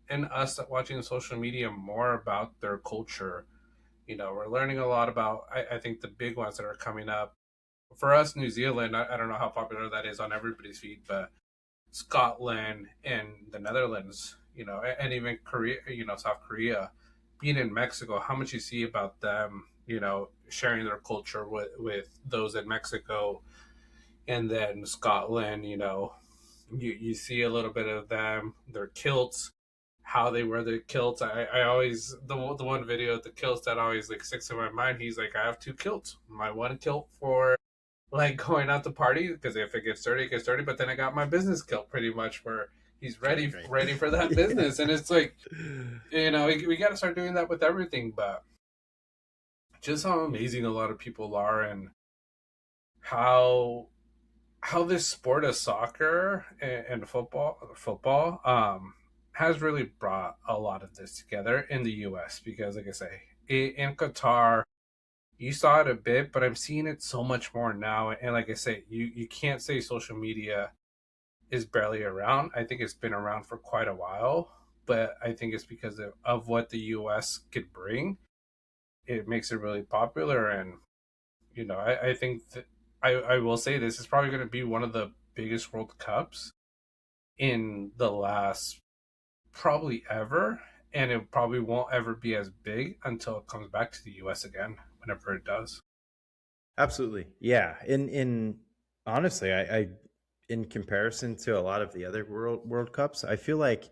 and us watching social media more about their culture. We're learning a lot about, I think the big ones that are coming up for us, New Zealand, I don't know how popular that is on everybody's feed, but Scotland and the Netherlands, and even Korea, South Korea, being in Mexico, how much you see about them, sharing their culture with those in Mexico. And then Scotland, you see a little bit of them, their kilts, how they wear their kilts. I always, the one video of the kilts that always sticks in my mind, he's like, I have two kilts. My one kilt for going out to party, because if it gets dirty, it gets dirty. But then I got my business kilt pretty much where he's ready for that business. And it's like, we got to start doing that with everything. But just how amazing a lot of people are, and how this sport of soccer and football has really brought a lot of this together in the U.S. Because, like I say, in Qatar, you saw it a bit, but I'm seeing it so much more now. And like I say, you can't say social media is barely around. I think it's been around for quite a while, but I think it's because of what the U.S. could bring. It makes it really popular. And, I think that I will say this is probably going to be one of the biggest World Cups in the last probably ever. And it probably won't ever be as big until it comes back to the U.S. again, whenever it does. Absolutely. Yeah. In honestly, I in comparison to a lot of the other World Cups, I feel like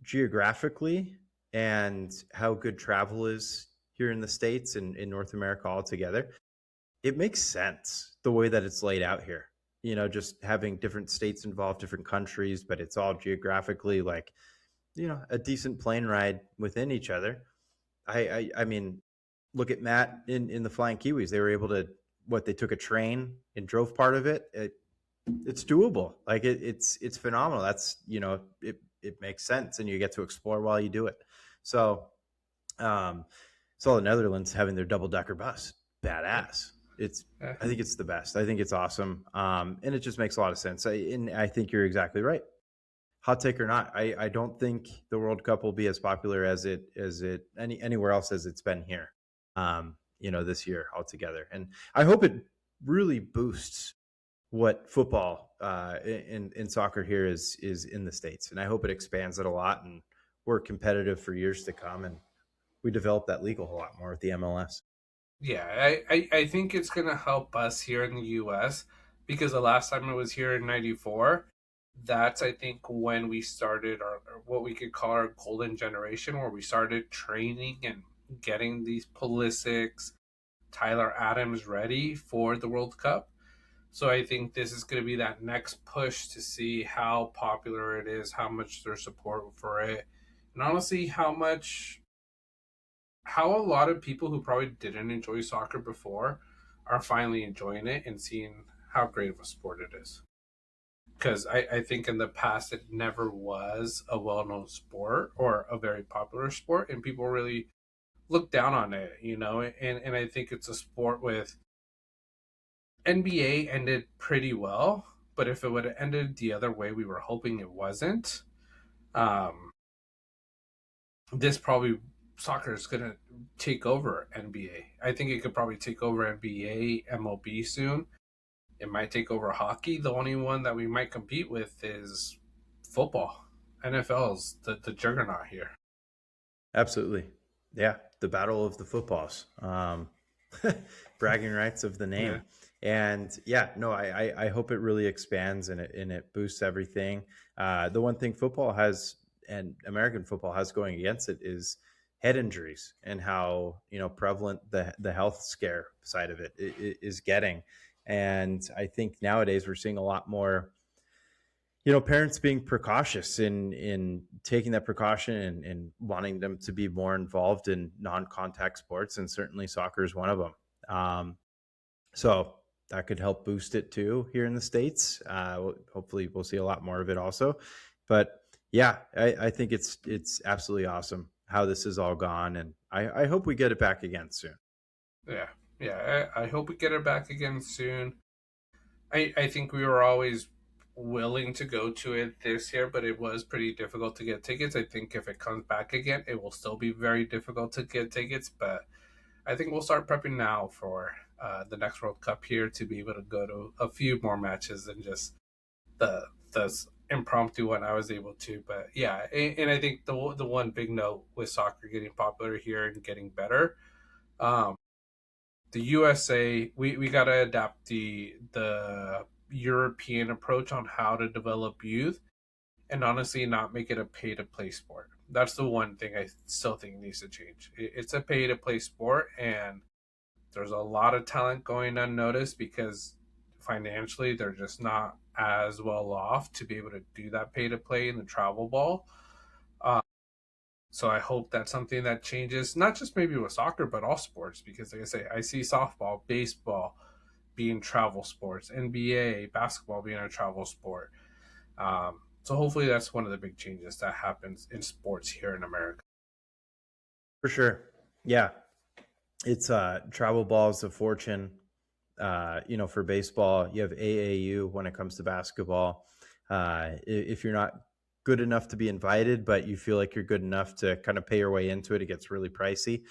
geographically and how good travel is here in the States and in North America altogether, it makes sense the way that it's laid out here. Just having different states involved, different countries, but it's all geographically a decent plane ride within each other. I mean, look at Matt in the Flying Kiwis. They were able to, they took a train and drove part of it. It's doable. It's phenomenal. That's, it makes sense, and you get to explore while you do it. So, saw the Netherlands having their double-decker bus. Badass. I think it's the best. I think it's awesome. And it just makes a lot of sense. And I think you're exactly right. Hot take or not, I don't think the World Cup will be as popular as it anywhere else as it's been here. this year altogether. And I hope it really boosts what football in soccer here is in the States. And I hope it expands it a lot, and we're competitive for years to come, and we develop that league a whole lot more with the MLS. Yeah, I think it's going to help us here in the US because the last time I was here in 94, that's, I think, when we started our what we could call our golden generation, where we started training and getting these Pulisic's, Tyler Adams ready for the World Cup. So I think this is going to be that next push to see how popular it is, how much there's support for it, and honestly, how a lot of people who probably didn't enjoy soccer before are finally enjoying it and seeing how great of a sport it is. Because I think in the past it never was a well known sport or a very popular sport, and people really look down on it, and I think it's a sport with NBA ended pretty well, but if it would have ended the other way we were hoping it wasn't, um, this probably soccer is going to take over NBA. I think it could probably take over NBA, MLB soon. It might take over hockey. The only one that we might compete with is football. NFL's the juggernaut here. Absolutely. Yeah. The battle of the footballs. Bragging rights of the name. Yeah. And yeah, no, I hope it really expands and it boosts everything. The one thing football has, and American football has going against it, is head injuries and how prevalent the health scare side of it is getting. And I think nowadays we're seeing a lot more parents being precautious in taking that precaution and wanting them to be more involved in non-contact sports, and certainly soccer is one of them. So that could help boost it too here in the States. Hopefully we'll see a lot more of it also. But yeah, I think it's absolutely awesome how this has all gone, and I hope we get it back again soon. Yeah. I hope we get it back again soon. I think we were always willing to go to it this year, but it was pretty difficult to get tickets. I think if it comes back again, it will still be very difficult to get tickets, but I think we'll start prepping now for the next World Cup here to be able to go to a few more matches than just the impromptu one I was able to. But yeah, and I think the one big note with soccer getting popular here and getting better, um, the USA, we got to adapt the European approach on how to develop youth, and honestly not make it a pay to play sport. That's the one thing I still think needs to change. It's a pay to play sport, and there's a lot of talent going unnoticed because financially they're just not as well off to be able to do that pay to play in the travel ball. Uh, so I hope that's something that changes, not just maybe with soccer, but all sports. Because like I say, I see softball, baseball being travel sports, NBA, basketball being a travel sport. So hopefully that's one of the big changes that happens in sports here in America. For sure. Yeah. It's travel balls of fortune. For baseball, you have AAU when it comes to basketball. If you're not good enough to be invited, but you feel like you're good enough to kind of pay your way into it, it gets really pricey.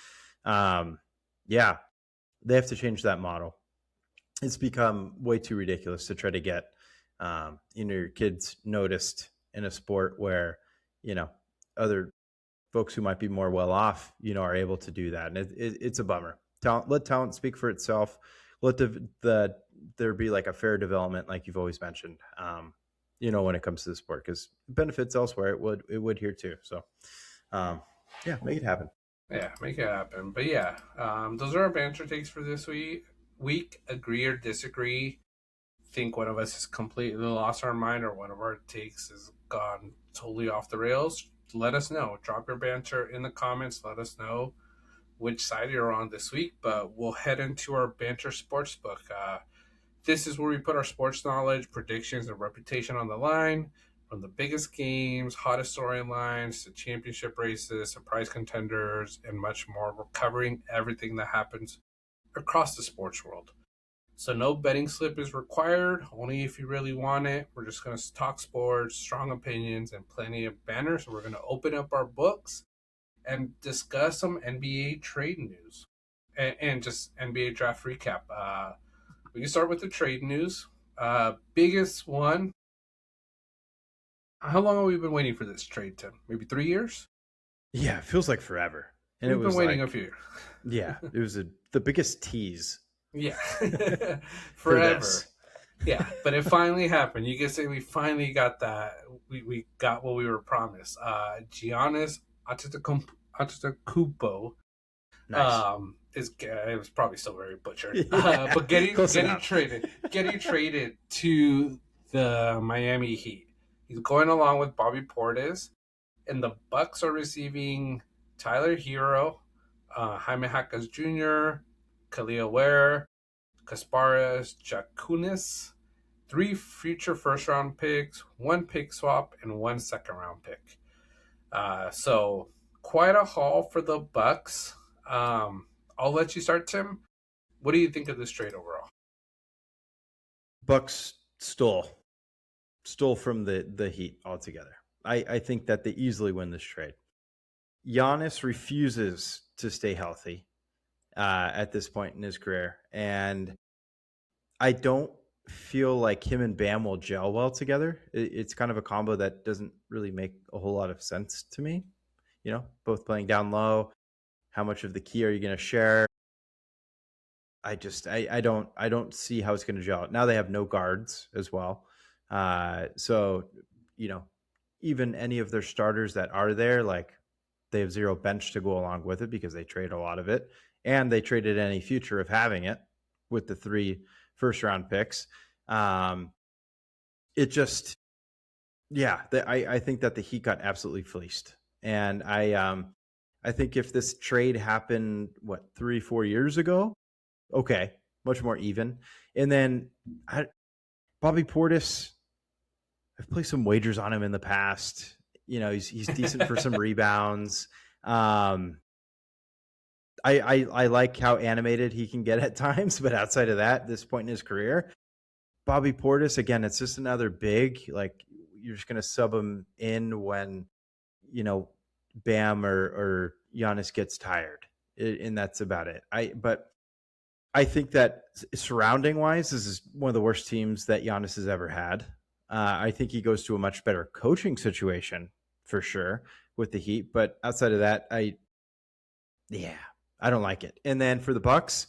Yeah, they have to change that model. It's become way too ridiculous to try to get your kids noticed in a sport where other folks who might be more well off are able to do that, and it's a bummer. Let talent speak for itself. Let there be like a fair development, like you've always mentioned, when it comes to the sport, because benefits elsewhere, it would here too. So yeah, make it happen. Yeah, make it happen. But yeah, those are our banter takes for this week. Agree or disagree? Think one of us has completely lost our mind, or one of our takes has gone totally off the rails? Let us know. Drop your banter in the comments. Let us know which side you're on this week. But we'll head into our banter sportsbook. This is where we put our sports knowledge, predictions, and reputation on the line. From the biggest games, hottest storylines, to championship races, surprise contenders, and much more. We're covering everything that happens across the sports world. So no betting slip is required, only if you really want it. We're just going to talk sports, strong opinions, and plenty of banners. So we're going to open up our books and discuss some NBA trade news. and just NBA draft recap. We can start with the trade news. Biggest one. How long have we been waiting for this trade, Tim? Maybe 3 years? Yeah, it feels like forever. And it We've been was waiting a like, few. yeah, it was the biggest tease Yeah. for Forever. this. Yeah, but it finally happened. You can say we finally got that. We got what we were promised. Giannis Antetokounmpo Nice. is it was probably still very butchered, but getting traded to the Miami Heat. He's going along with Bobby Portis, and the Bucks are receiving Tyler Hero, Jaime Jaquez Jr., Khalil Ware, Kasparas Jakunis, 3 future first round picks, 1 pick swap, and 1 second round pick. So quite a haul for the Bucks. I'll let you start, Tim. What do you think of this trade overall? Bucks stole from the Heat altogether. I think that they easily win this trade. Giannis refuses to stay healthy at this point in his career, and I don't feel like him and Bam will gel well together. It's kind of a combo that doesn't really make a whole lot of sense to me. You know, both playing down low. How much of the key are you going to share? I don't see how it's going to gel. Now they have no guards as well. So, you know, even any of their starters that are there, like they have zero bench to go along with it because they trade a lot of it. And they traded any future of having it with the 3 first round picks. It just, yeah, I think that the Heat got absolutely fleeced. And I think if this trade happened, 3-4 years ago, okay, much more even. And then Bobby Portis, I've placed some wagers on him in the past. You know, he's decent for some rebounds. I like how animated he can get at times, but outside of that, this point in his career, Bobby Portis, again, it's just another big, like you're just going to sub him in when, you know, Bam or Giannis gets tired. And that's about it. But I think that surrounding wise, this is one of the worst teams that Giannis has ever had. I think he goes to a much better coaching situation for sure with the Heat. But outside of that, I don't like it. And then for the Bucks,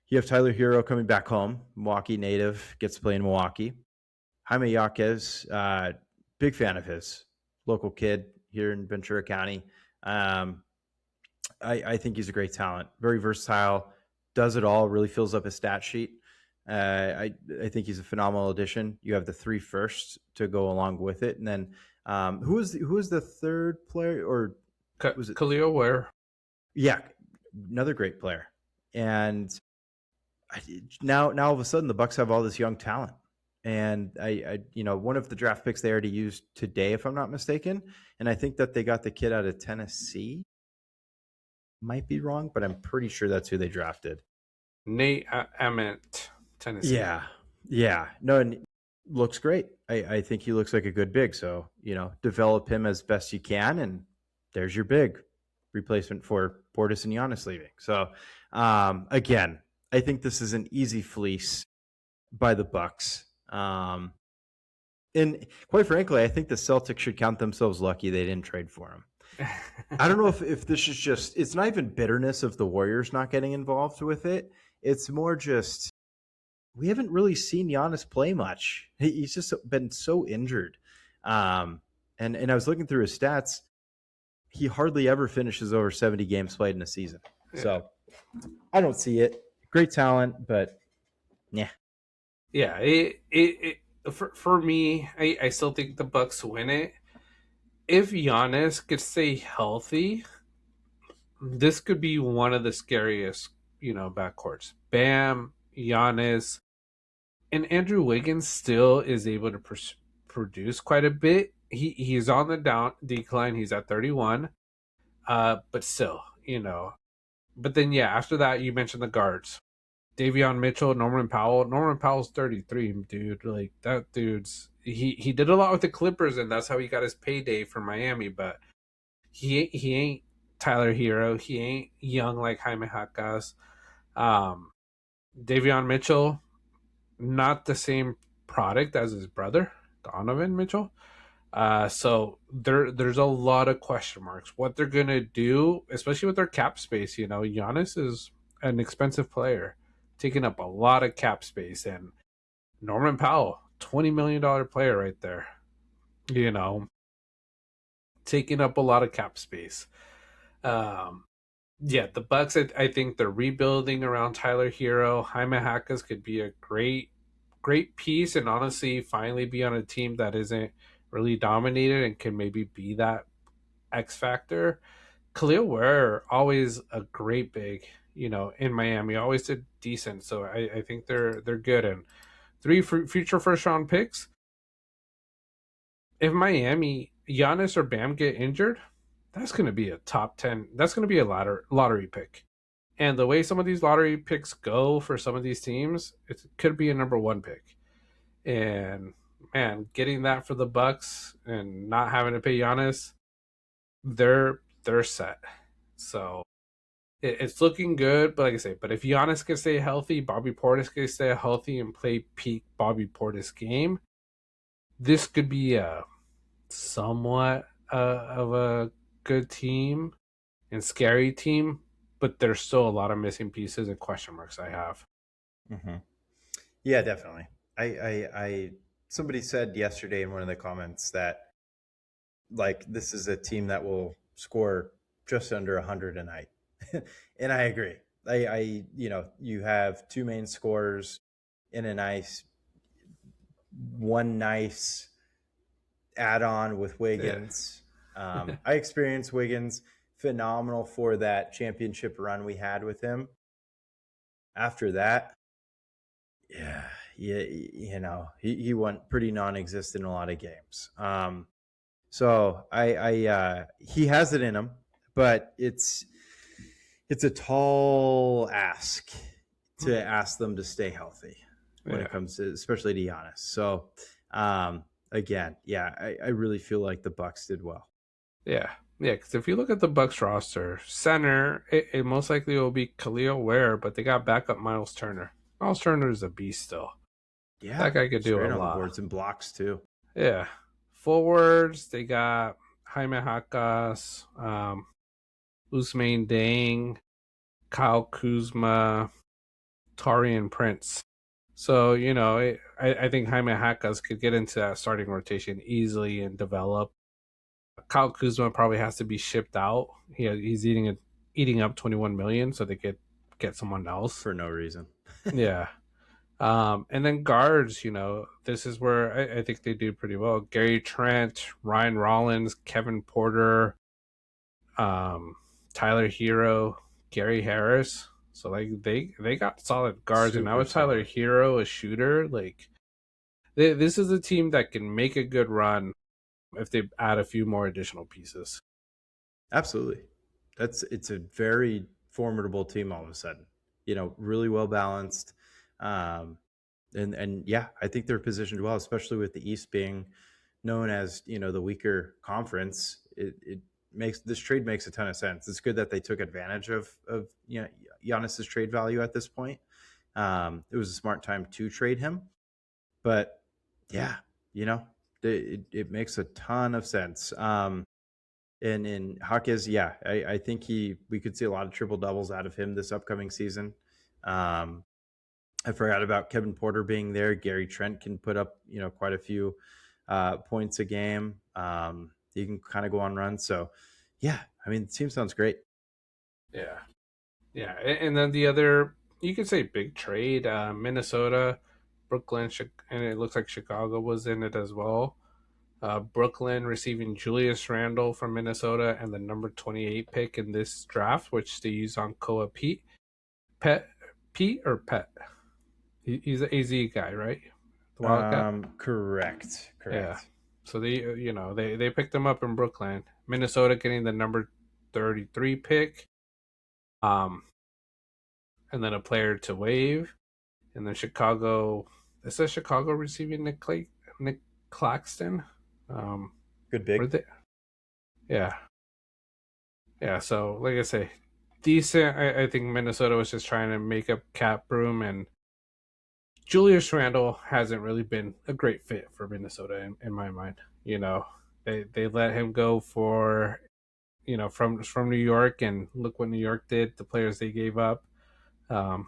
you have Tyler Hero coming back home, Milwaukee native, gets to play in Milwaukee. Jaime Jaquez, big fan of his, local kid here in Ventura County. I think he's a great talent, very versatile, does it all, really fills up his stat sheet. I think he's a phenomenal addition. You have the 3 firsts to go along with it. And then who was the third player, or was it Khalil Ware? Yeah, another great player. And now all of a sudden the Bucks have all this young talent. And I one of the draft picks they already used today, if I'm not mistaken. And I think that they got the kid out of Tennessee. Might be wrong, but I'm pretty sure that's who they drafted. Nate Ament, Tennessee. Yeah. No, and looks great. I think he looks like a good big. So, develop him as best you can. And there's your big replacement for Portis and Giannis leaving. So, again, I think this is an easy fleece by the Bucks. And quite frankly, I think the Celtics should count themselves lucky they didn't trade for him. I don't know if this is just, it's not even bitterness of the Warriors not getting involved with it. It's more just, we haven't really seen Giannis play much. He's just been so injured. And I was looking through his stats. He hardly ever finishes over 70 games played in a season. Yeah. So I don't see it. Great talent, but yeah. Yeah, for me, I still think the Bucks win it. If Giannis could stay healthy, this could be one of the scariest, backcourts. Bam, Giannis, and Andrew Wiggins still is able to produce quite a bit. He's on the decline. He's at 31, but still, But then after that, you mentioned the guards. Davion Mitchell, Norman Powell. Norman Powell's 33, dude. Like, that dude's... He did a lot with the Clippers, and that's how he got his payday from Miami, but he ain't Tyler Hero. He ain't young like Jaime Jaquez. Um, Davion Mitchell, not the same product as his brother, Donovan Mitchell. So there's a lot of question marks. What they're gonna do, especially with their cap space. Giannis is an expensive player, taking up a lot of cap space, and Norman Powell, $20 million player right there. You know, taking up a lot of cap space. Um, yeah, the Bucks. I think they're rebuilding around Tyler Hero. Jaime Jaquez could be a great piece, and honestly, finally be on a team that isn't really dominated and can maybe be that X factor. Khalil Ware, always a great big, in Miami, always did decent. So I think they're good. And three future first round picks. If Miami, Giannis or Bam get injured, that's going to be a top 10. That's going to be a lottery pick. And the way some of these lottery picks go for some of these teams, it could be a number one pick. And man, getting that for the Bucks and not having to pay Giannis, they're set. So it's looking good. But like I say, but if Giannis can stay healthy, Bobby Portis can stay healthy and play peak Bobby Portis game, this could be a somewhat of a good team and scary team. But there's still a lot of missing pieces and question marks I have. Mm-hmm. Yeah, definitely. I somebody said yesterday in one of the comments that like this is a team that will score just under 100 a night, and I agree. You have two main scorers in one nice add-on with Wiggins. Yeah. I experienced Wiggins, phenomenal for that championship run we had with him. After that, yeah, he went pretty non-existent in a lot of games. So he has it in him, but it's a tall ask to ask them to stay healthy when it comes to, especially to Giannis. So again, yeah, I really feel like the Bucks did well. Yeah. Because if you look at the Bucks roster, center, it most likely will be Khalil Ware, but they got backup Miles Turner. Miles Turner is a beast still. Yeah, That guy could do a straight on the lot. boards and blocks too. Yeah. Forwards, they got Jaime Jaquez, Usman Dang, Kyle Kuzma, Tarian Prince. So, I think Jaime Jaquez could get into that starting rotation easily and develop. Kyle Kuzma probably has to be shipped out. He's eating up 21 million, so they could get someone else for no reason. Yeah. And then guards, this is where I think they do pretty well. Gary Trent, Ryan Rollins, Kevin Porter, Tyler Hero, Gary Harris. So like they got solid guards, and now with Tyler Hero, a shooter, like this is a team that can make a good run if they add a few more additional pieces. Absolutely. It's a very formidable team all of a sudden. Really well balanced. And yeah, I think they're positioned well, especially with the East being known as, the weaker conference. It makes this trade makes a ton of sense. It's good that they took advantage of Giannis's trade value at this point. It was a smart time to trade him. But yeah, it makes a ton of sense. And in Jaquez, yeah, I think we could see a lot of triple doubles out of him this upcoming season. I forgot about Kevin Porter being there. Gary Trent can put up, quite a few points a game. He can kind of go on runs. So, yeah, I mean, the team sounds great. Yeah. And then the other, you could say big trade, Minnesota, Brooklyn, and it looks like Chicago was in it as well. Brooklyn receiving Julius Randle from Minnesota and the number 28 pick in this draft, which they use on Koa Pete. Pete or Pet? He's an AZ guy, right? The Wildcat. Correct. Yeah. So they picked him up in Brooklyn. Minnesota getting the number 33 pick. And then a player to waive, and then Chicago. It says Chicago receiving Nick Claxton. Good big. Yeah. So like I say, decent. I think Minnesota was just trying to make up cap room, and Julius Randle hasn't really been a great fit for Minnesota in my mind. They let him go for from New York, and look what New York did. The players they gave up. Um,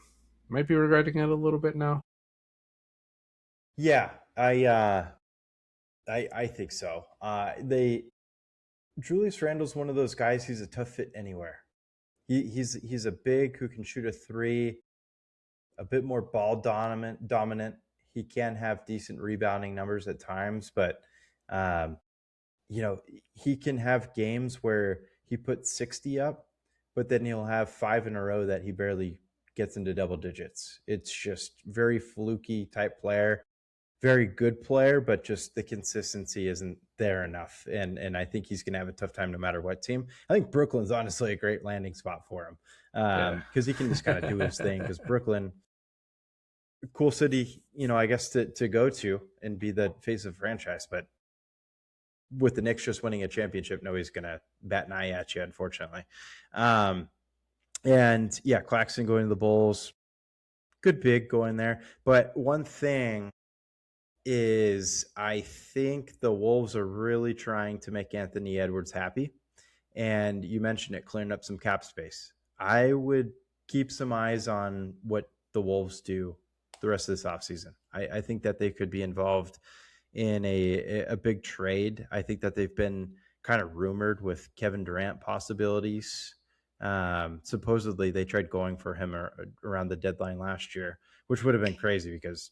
might be regretting it a little bit now. Yeah, I think so. Julius Randle's one of those guys. He's a tough fit anywhere. He's a big who can shoot a three, a bit more ball dominant. He can have decent rebounding numbers at times, but he can have games where he puts 60 up, but then he'll have 5 in a row that he barely gets into double digits. It's just very fluky type player, very good player, but just the consistency isn't there enough. And I think he's going to have a tough time no matter what team. I think Brooklyn's honestly a great landing spot for him because he can just kind of do his thing, because Brooklyn, cool city, I guess to go to and be the face of the franchise. But with the Knicks just winning a championship, nobody's going to bat an eye at you, unfortunately. And yeah, Claxton going to the Bulls, good big going there. But one thing is, I think the Wolves are really trying to make Anthony Edwards happy. And you mentioned it, clearing up some cap space. I would keep some eyes on what the Wolves do the rest of this offseason. I think that they could be involved in a big trade. I think that they've been kind of rumored with Kevin Durant possibilities. Supposedly they tried going for him around the deadline last year, which would have been crazy because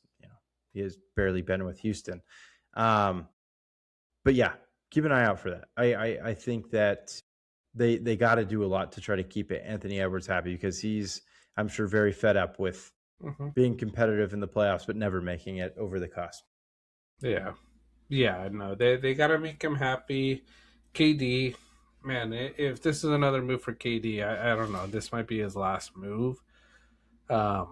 he has barely been with Houston. But yeah, keep an eye out for that. I think that they got to do a lot to try to keep Anthony Edwards happy, because he's, I'm sure, very fed up with being competitive in the playoffs but never making it over the cusp. Yeah, no, they got to make him happy. KD, man, if this is another move for KD, I don't know. This might be his last move. But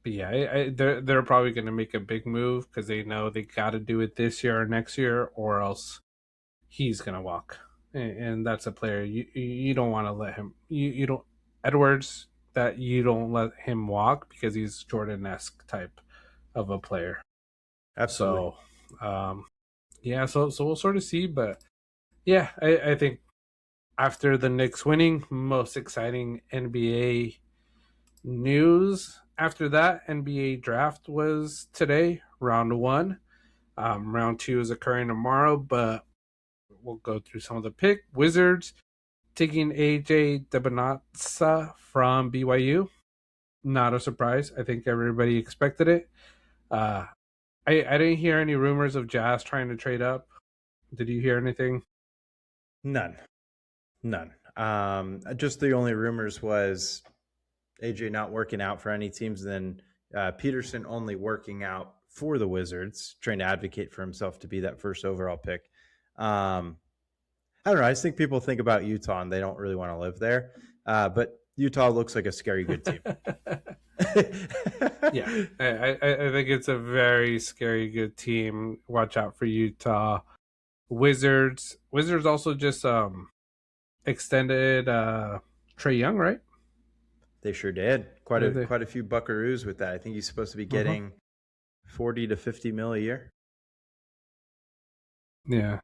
yeah, they're probably going to make a big move because they know they got to do it this year or next year, or else he's going to walk. And that's a player you don't want to let him. You don't, Edwards, that you don't let him walk, because he's Jordan-esque type of a player. Absolutely. So, so we'll sort of see, but yeah, I think after the Knicks winning, most exciting NBA news after that NBA draft was today, round 1. Round 2 is occurring tomorrow, but we'll go through some of the pick. Wizards taking AJ Debonatsa from BYU. Not a surprise. I think everybody expected it. I didn't hear any rumors of Jazz trying to trade up. Did you hear anything? None. Just the only rumors was AJ not working out for any teams, and then Peterson only working out for the Wizards, trying to advocate for himself to be that first overall pick. I don't know. I just think people think about Utah and they don't really want to live there. But Utah looks like a scary good team. Yeah, I think it's a very scary good team. Watch out for Utah. Wizards also just extended Trae Young, right? They sure did. Quite a few buckaroos with that. I think he's supposed to be getting 40 to 50 mil a year. Yeah,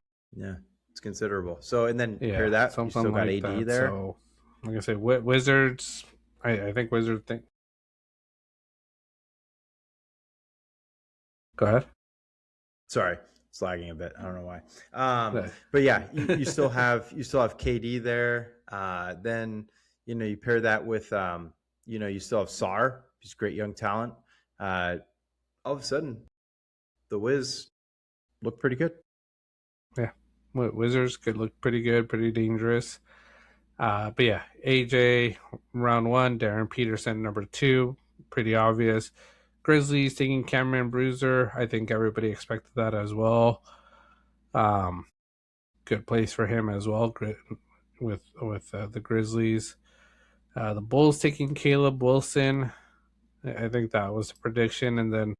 it's considerable. So, and then pair that, you still got AD that, there. So, like I say, Wizards. I think Wizards think. Go ahead. Sorry, it's lagging a bit. I don't know why. But yeah, you still have KD there. Then you pair that with you still have Sar. He's a great young talent. All of a sudden, the Wiz look pretty good. Yeah, Wizards could look pretty good, pretty dangerous. But yeah, AJ round 1, Darren Peterson number 2, pretty obvious. Grizzlies taking Cameron Bruiser. I think everybody expected that as well. Good place for him as well with the Grizzlies. The Bulls taking Caleb Wilson. I think that was a prediction. And then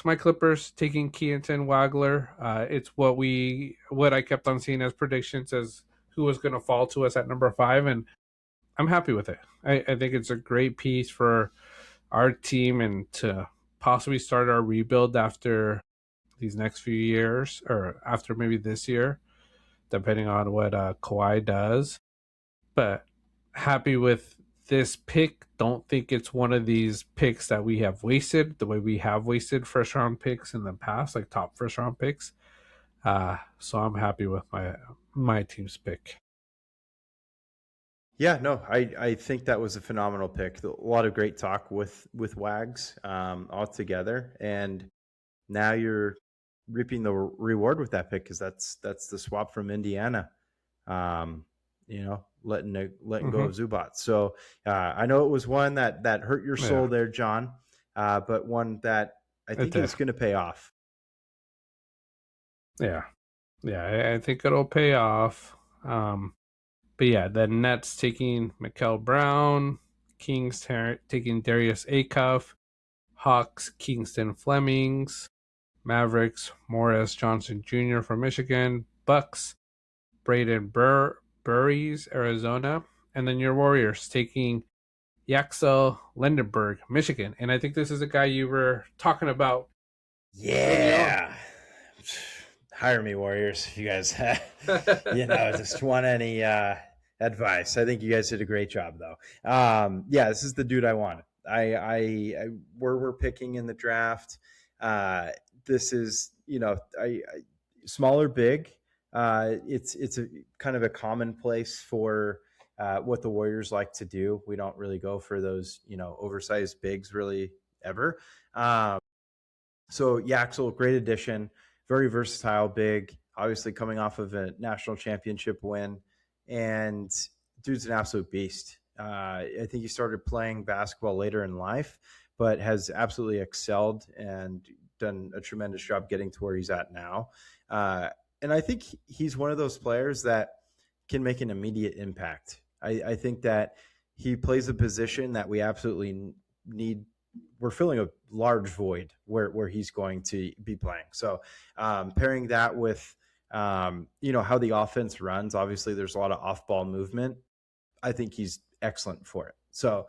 my Clippers taking Keaton Wagler. It's what I kept on seeing as predictions as who was going to fall to us at number 5, and I'm happy with it. I think it's a great piece for our team and to possibly start our rebuild after these next few years, or after maybe this year, depending on what Kawhi does. But happy with this pick. Don't think it's one of these picks that we have wasted the way we have wasted first round picks in the past, like top first round picks. So I'm happy with my team's pick. Yeah, no, I think that was a phenomenal pick. A lot of great talk with Wags all together, and now you're reaping the reward with that pick because that's the swap from Indiana. Letting go of Zubac. So I know it was one that hurt your soul there, John, but one that I think is going to pay off. Yeah, I think it'll pay off. But yeah, the Nets taking Mikael Brown, Kings taking Darius Acuff, Hawks Kingston Flemings, Mavericks Morris Johnson Jr. from Michigan, Bucks Braden Burries, Arizona, and then your Warriors taking Yaxel Lindenberg, Michigan. And I think this is a guy you were talking about. Yeah. Hire me, Warriors, if you guys just want any advice. I think you guys did a great job, though. This is the dude I wanted. We're picking in the draft. This is, smaller, big. It's a kind of a commonplace for what the Warriors like to do. We don't really go for those, oversized bigs really ever. So Yaxel, great addition, very versatile big, obviously coming off of a national championship win, and dude's an absolute beast. I think he started playing basketball later in life, but has absolutely excelled and done a tremendous job getting to where he's at now. And I think he's one of those players that can make an immediate impact. I think that he plays a position that we absolutely need. We're filling a large void where he's going to be playing. So pairing that with, how the offense runs, obviously there's a lot of off-ball movement. I think he's excellent for it. So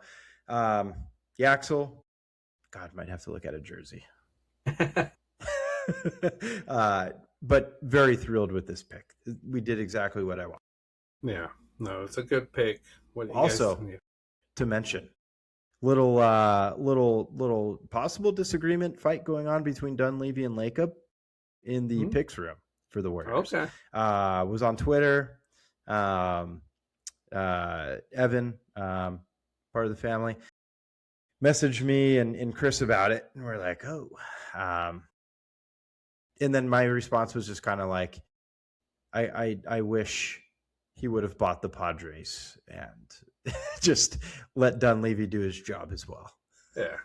Yaxel, God, might have to look at a jersey. But very thrilled with this pick. We did exactly what I want. Yeah, no, it's a good pick. Also, to mention, little possible disagreement fight going on between Dunleavy and Lacob in the picks room for the Warriors. Okay. Was on Twitter. Evan, part of the family, messaged me and Chris about it, and we're like, oh. And then my response was just kind of like, I wish he would have bought the Padres and just let Dunleavy do his job as well. Yeah.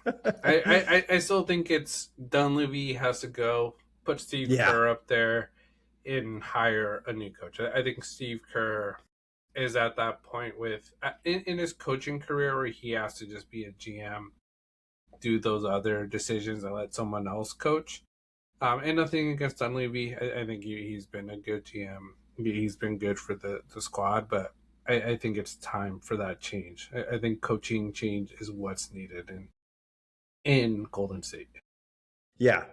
I still think it's Dunleavy has to go, put Steve Kerr up there and hire a new coach. I think Steve Kerr is at that point with in his coaching career where he has to just be a GM, do those other decisions and let someone else coach. And nothing against Dunleavy. I think he's been a good GM. He's been good for the squad, but I think it's time for that change. I think coaching change is what's needed in Golden State. Yeah.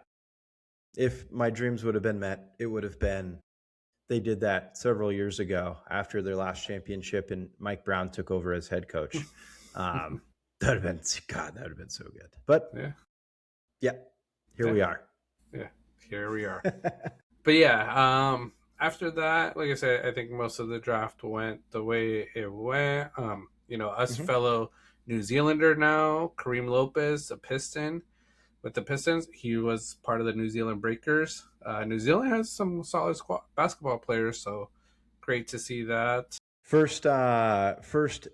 If my dreams would have been met, it would have been they did that several years ago after their last championship and Mike Brown took over as head coach. That would have been so good. But here we are. Yeah, here we are. But yeah, after that, like I said, I think most of the draft went the way it went. Fellow New Zealander now, Kareem Lopez, a Piston. With the Pistons, he was part of the New Zealand Breakers. New Zealand has some solid basketball players, so great to see that. First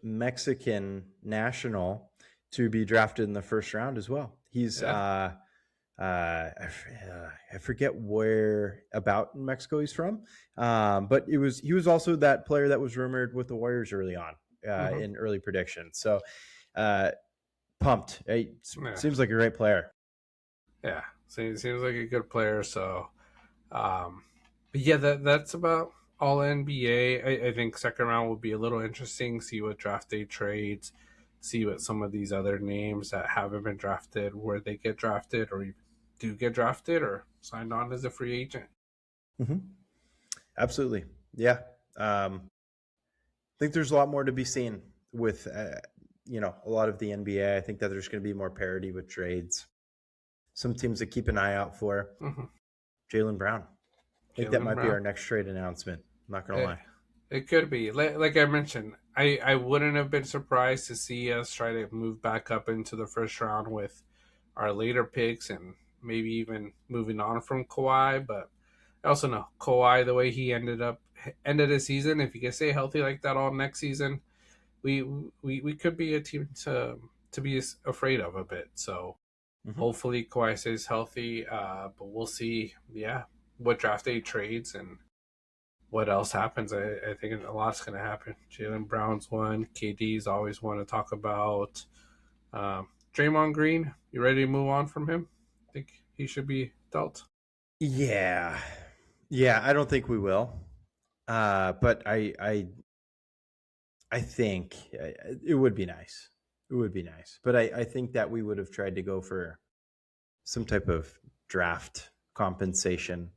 Mexican national to be drafted in the first round as well. He's I forget where about in Mexico he's from, but he was also that player that was rumored with the Warriors early on in early predictions. So pumped. Seems like a great player. Yeah, seems like a good player. So, but yeah, that's about all NBA. I think second round will be a little interesting. See what draft day trades. See what some of these other names that haven't been drafted, where they get drafted, or do get drafted, or signed on as a free agent. Mm-hmm. Absolutely. Yeah. I think there's a lot more to be seen with, a lot of the NBA. I think that there's going to be more parity with trades. Some teams to keep an eye out for. Mm-hmm. Jaylen Brown. I think that Jaylen might be Brown. our next trade announcement. I'm not going to lie. It could be. Like I mentioned, I wouldn't have been surprised to see us try to move back up into the first round with our later picks and maybe even moving on from Kawhi. But I also know Kawhi, the way he ended the season, if he can stay healthy like that all next season, we could be a team to be afraid of a bit. So hopefully Kawhi stays healthy. But we'll see. Yeah, what draft day trades and what else happens. I think a lot's going to happen. Jaylen Brown's one. KD's always one to talk about. Draymond Green, you ready to move on from him? I think he should be dealt. Yeah. I don't think we will. But I think it would be nice. It would be nice. But I think that we would have tried to go for some type of draft compensation.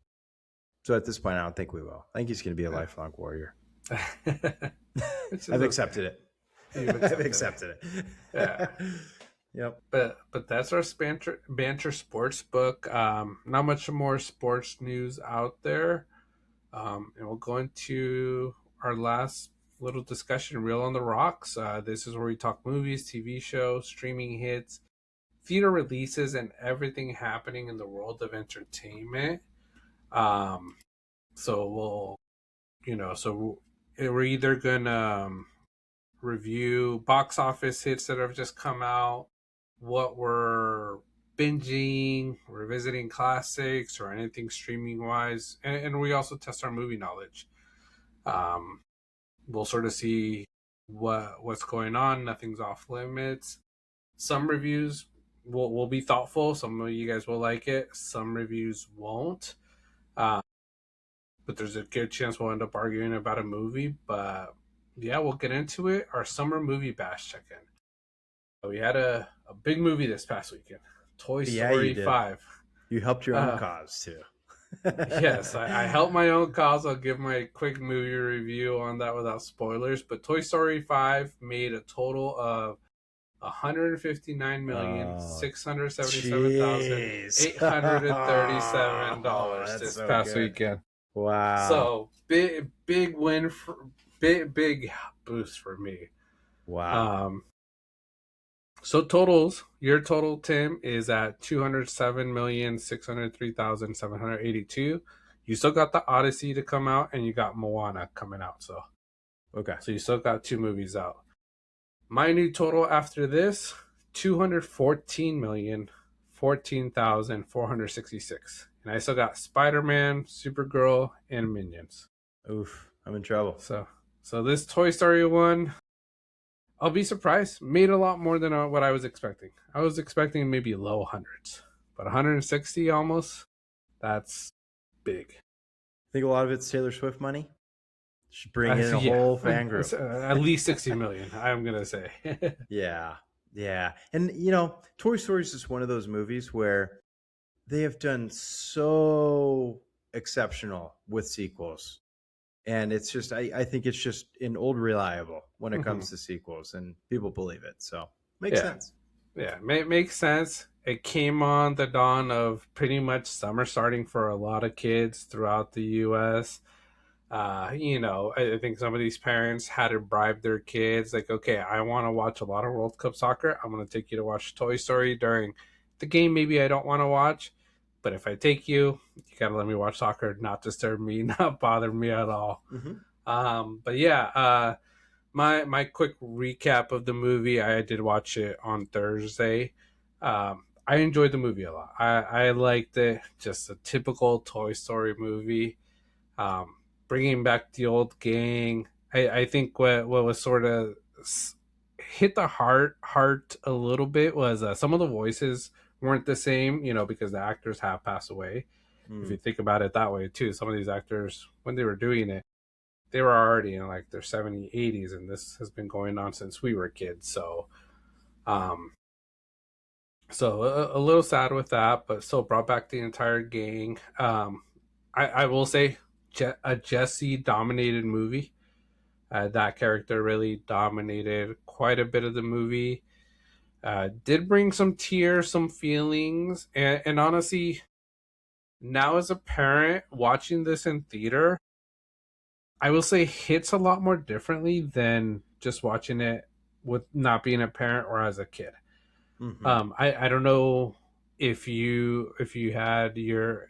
So at this point, I don't think we will. I think he's going to be a lifelong Warrior. I've accepted it. I've accepted it. Yeah. Yep. But that's our Banter sports book. Not much more sports news out there. And we'll go into our last little discussion, Real on the Rocks. This is where we talk movies, TV shows, streaming hits, theater releases, and everything happening in the world of entertainment. So we're either gonna review box office hits that have just come out, what we're binging, revisiting classics, or anything streaming wise, and we also test our movie knowledge. We'll sort of see what's going on. Nothing's off limits. Some reviews will be thoughtful. Some of you guys will like it. Some reviews won't. But there's a good chance we'll end up arguing about a movie. But yeah, we'll get into it. Our summer movie bash check-in. We had a big movie this past weekend. Toy Story 5. You helped your own cause too. Yes, I helped my own cause. I'll give my quick movie review on that without spoilers. But Toy Story 5 made a total of $159,677,837 this past weekend. Wow! So big win for big boost for me. Wow! So your total, Tim, is at 207,603,782. You still got the Odyssey to come out, and you got Moana coming out. So you still got 2 movies out. My new total after this, 214,014,466. And I still got Spider-Man, Supergirl, and Minions. Oof, I'm in trouble. So this Toy Story one, I'll be surprised, made a lot more than what I was expecting. I was expecting maybe low hundreds, but 160 almost, that's big. I think a lot of it's Taylor Swift money. Should bring in a whole fan group. At least 60 million, I'm going to say. Yeah. And, Toy Story is just one of those movies where they have done so exceptional with sequels. And it's just, I think it's just an old reliable when it comes to sequels, and people believe it. So makes sense. Yeah, makes sense. It came on the dawn of pretty much summer starting for a lot of kids throughout the U.S., I think some of these parents had to bribe their kids. Like, okay, I want to watch a lot of World Cup soccer. I'm going to take you to watch Toy Story during the game. Maybe I don't want to watch, but if I take you, you got to let me watch soccer, not disturb me, not bother me at all. But yeah, my quick recap of the movie. I did watch it on Thursday. I enjoyed the movie a lot. I liked it. Just a typical Toy Story movie. Bringing back the old gang. I think what was sort of hit the heart a little bit was some of the voices weren't the same, because the actors have passed away. If you think about it that way too, some of these actors, when they were doing it, they were already in like their 70s, 80s, and this has been going on since we were kids. Um, so a little sad with that, but still brought back the entire gang. I will say a Jesse dominated movie. That character really dominated quite a bit of the movie. Did bring some tears, some feelings, and honestly, now as a parent watching this in theater, I will say hits a lot more differently than just watching it with not being a parent or as a kid. Mm-hmm. I don't know if you had your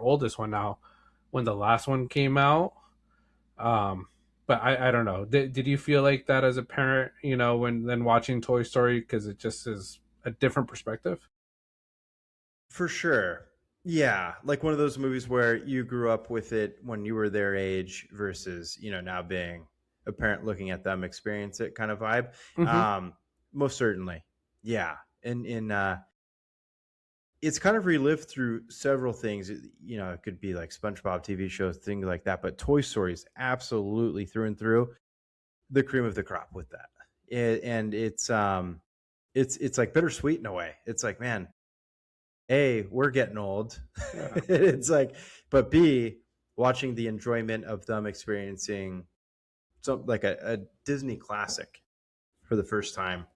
oldest one now when the last one came out. Um, but I don't know. Did you feel like that as a parent? When then watching Toy Story, because it just is a different perspective. For sure. Yeah, like one of those movies where you grew up with it when you were their age versus, now being a parent looking at them experience it kind of vibe. Mm-hmm. Most certainly. Yeah. And in it's kind of relived through several things. It could be like SpongeBob TV shows, things like that, but Toy Story is absolutely through and through the cream of the crop with that. And it's like bittersweet in a way. It's like, man, A, we're getting old. Yeah. It's like, but B, watching the enjoyment of them experiencing something like a Disney classic for the first time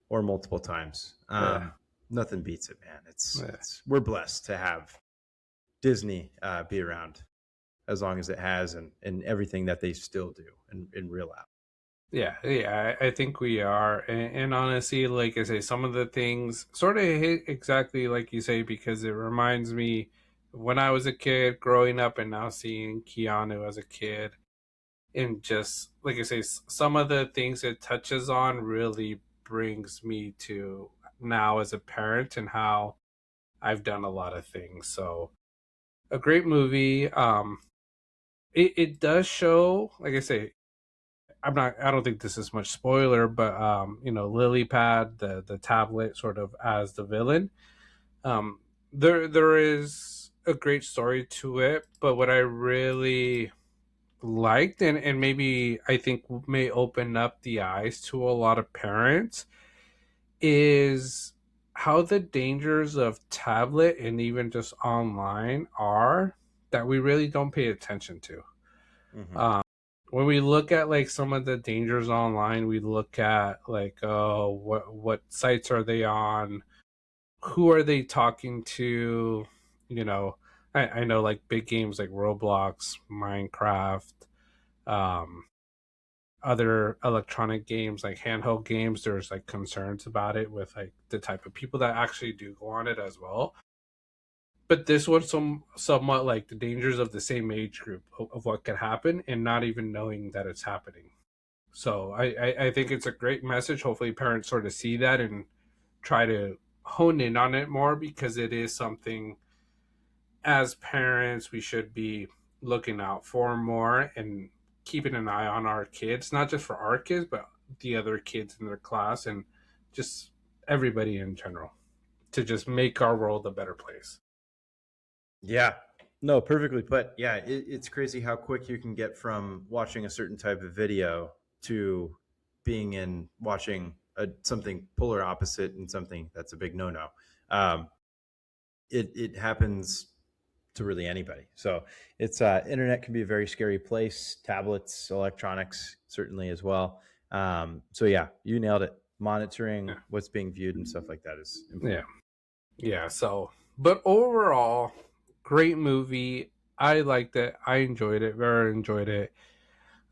or multiple times. Yeah. Nothing beats it, man. Yeah. We're blessed to have Disney be around as long as it has, and everything that they still do in real life. Yeah, I think we are, and honestly, like I say, some of the things sort of hit exactly like you say because it reminds me when I was a kid growing up, and now seeing Keanu as a kid, and just like I say, some of the things it touches on really brings me to now as a parent and how I've done a lot of things. So a great movie. It does show, like I say, I don't think this is much spoiler, but Lily Pad, the tablet, sort of as the villain. Um, there is a great story to it, but what I really liked, and maybe I think may open up the eyes to a lot of parents, is how the dangers of tablet and even just online are that we really don't pay attention to. Mm-hmm. Um, when we look at like some of the dangers online, we look at like, oh, what sites are they on? Who are they talking to? You know, I know like big games like Roblox, Minecraft, um, other electronic games like handheld games. There's like concerns about it with like the type of people that actually do go on it as well. But this was somewhat like the dangers of the same age group of what could happen and not even knowing that it's happening. So I think it's a great message. Hopefully parents sort of see that and try to hone in on it more because it is something as parents we should be looking out for more and keeping an eye on our kids, not just for our kids, but the other kids in their class and just everybody in general to just make our world a better place. Yeah. No, perfectly put. Yeah, it's crazy how quick you can get from watching a certain type of video to being in watching something polar opposite and something that's a big no-no. Um, it happens to really anybody. So it's internet can be a very scary place. Tablets, electronics, certainly as well. So yeah, you nailed it. Monitoring Yeah. what's being viewed and stuff like that is Yeah. important. Yeah. So, but overall, great movie. I liked it. I enjoyed it. Very enjoyed it.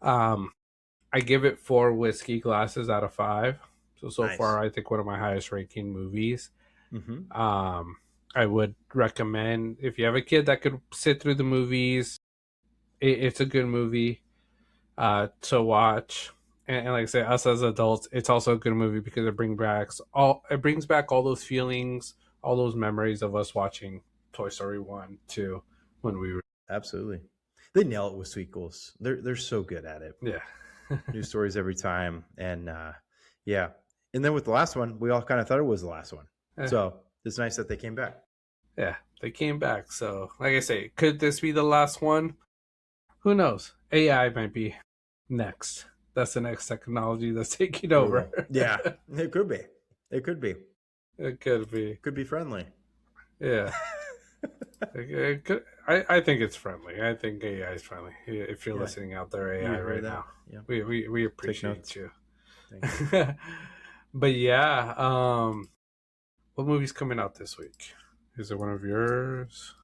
Um, I give it 4 whiskey glasses out of 5. So Nice. far, I think one of my highest ranking movies. Mm-hmm. Um, I would recommend if you have a kid that could sit through the movies. It's a good movie to watch. And like I say, us as adults, it's also a good movie because it brings back all those feelings, all those memories of us watching Toy Story 1, 2 when we were Absolutely. They nail it with Sweet Goals. They're so good at it. yeah. New stories every time, and yeah. And then with the last one, we all kind of thought it was the last one. Yeah. So it's nice that they came back. Yeah, they came back. So, like I say, could this be the last one? who knows? AI might be next. That's the next technology that's taking over. Yeah, it could be. It could be. It could be. Could be friendly. Yeah. I think it's friendly. I think AI is friendly. If you're Yeah. listening out there, You AI hear right that? now, Yeah. we Take appreciate notes. you. Thank you. But yeah, what movie's coming out this week? Is it one of yours?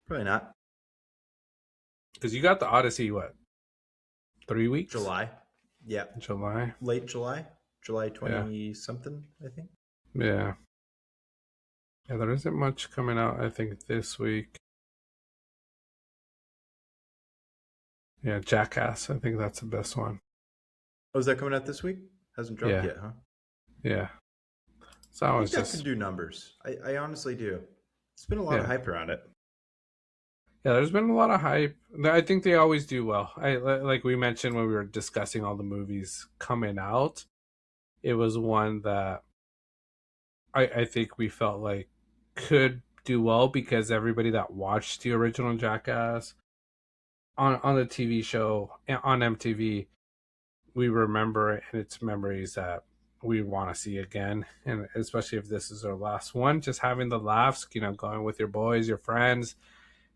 Probably not. Because you got the Odyssey, what? 3 weeks? July. Yeah. July. Late July. July 20 something, I think. Yeah. Yeah, there isn't much coming out, I think, this week. Yeah, Jackass. I think that's the best one. Oh, is that coming out this week? Hasn't dropped yet, huh? Yeah. So I I was think that just could do numbers. I honestly do. It's been a lot of hype around it. Yeah, there's been a lot of hype. I think they always do well. Like we mentioned when we were discussing all the movies coming out, it was one that I think we felt like could do well because everybody that watched the original Jackass on the TV show on MTV, we remember it and it's memories that we want to see again. And especially if this is our last one, just having the laughs, going with your boys, your friends,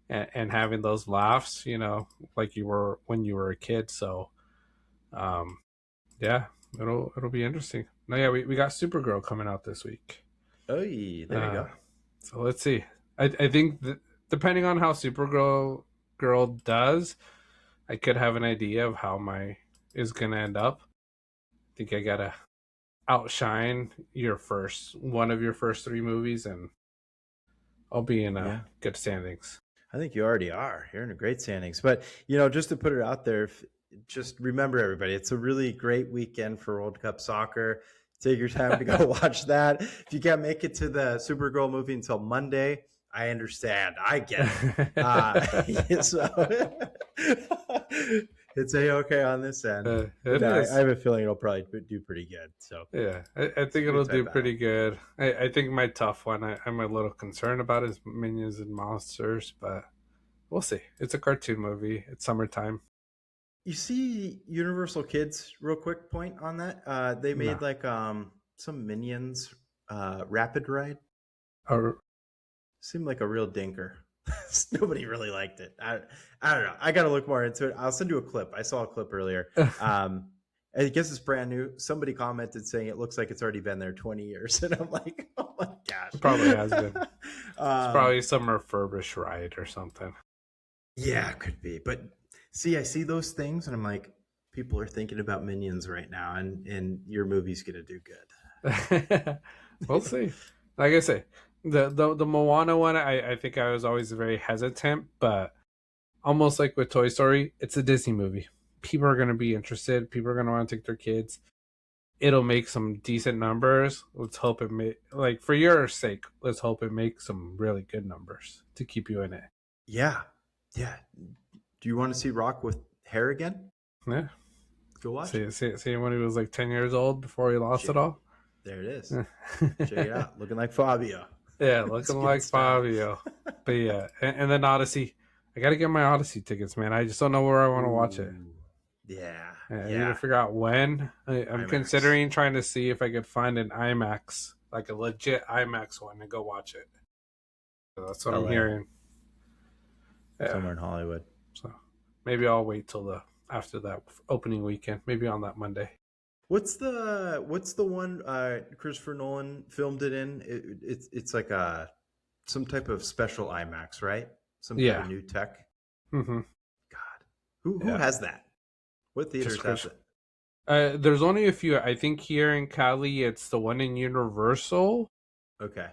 and having those laughs, like you were when you were a kid. So, yeah, it'll be interesting. No, yeah, we got Supergirl coming out this week. Oh, there you go. So let's see. I think depending on how Supergirl does, I could have an idea of how my is gonna end up. I think I gotta outshine one of your first 3 movies, and I'll be in good standings. I think you already are. You're in a great standings. But, just to put it out there, just remember, everybody, it's a really great weekend for World Cup soccer. Take your time to go watch that. If you can't make it to the Supergirl movie until Monday, I understand. I get it. So it's A-okay on this end. I have a feeling it'll probably do pretty good. So yeah, I think it'll do pretty good. I think my tough one I'm a little concerned about is Minions and Monsters, but we'll see. It's a cartoon movie. It's summertime. You see Universal Kids, real quick point on that. They made some Minions rapid ride. Seemed like a real dinker. Nobody really liked it. I don't know. I got to look more into it. I'll send you a clip. I saw a clip earlier. I guess it's brand new. Somebody commented saying it looks like it's already been there 20 years. And I'm like, oh my gosh. It probably has been. It's probably some refurbished ride or something. Yeah, it could be. But see, I see those things and I'm like, people are thinking about Minions right now and your movie's going to do good. We'll see. Like I say, the Moana one, I think I was always very hesitant, but almost like with Toy Story, it's a Disney movie. People are going to be interested. People are going to want to take their kids. It'll make some decent numbers. Let's hope it for your sake, let's hope it makes some really good numbers to keep you in it. Yeah. Yeah. Do you want to see Rock with hair again? Yeah. Go watch See when he was like 10 years old before he lost it all? There it is. Check it out. Looking like Fabio. Yeah, looking like Fabio. But yeah, and then Odyssey. I got to get my Odyssey tickets, man. I just don't know where I want to watch it. Yeah. I need to figure out when. I'm considering trying to see if I could find an IMAX, like a legit IMAX one, and go watch it. So that's what I'm hearing. Yeah. Somewhere in Hollywood. So maybe I'll wait till after that opening weekend. Maybe on that Monday. What's the one Christopher Nolan filmed it in? It's like some type of special IMAX, right? Some type of new tech. Mm-hmm. God, who has that? What theaters has it? There's only a few. I think here in Cali, it's the one in Universal. Okay.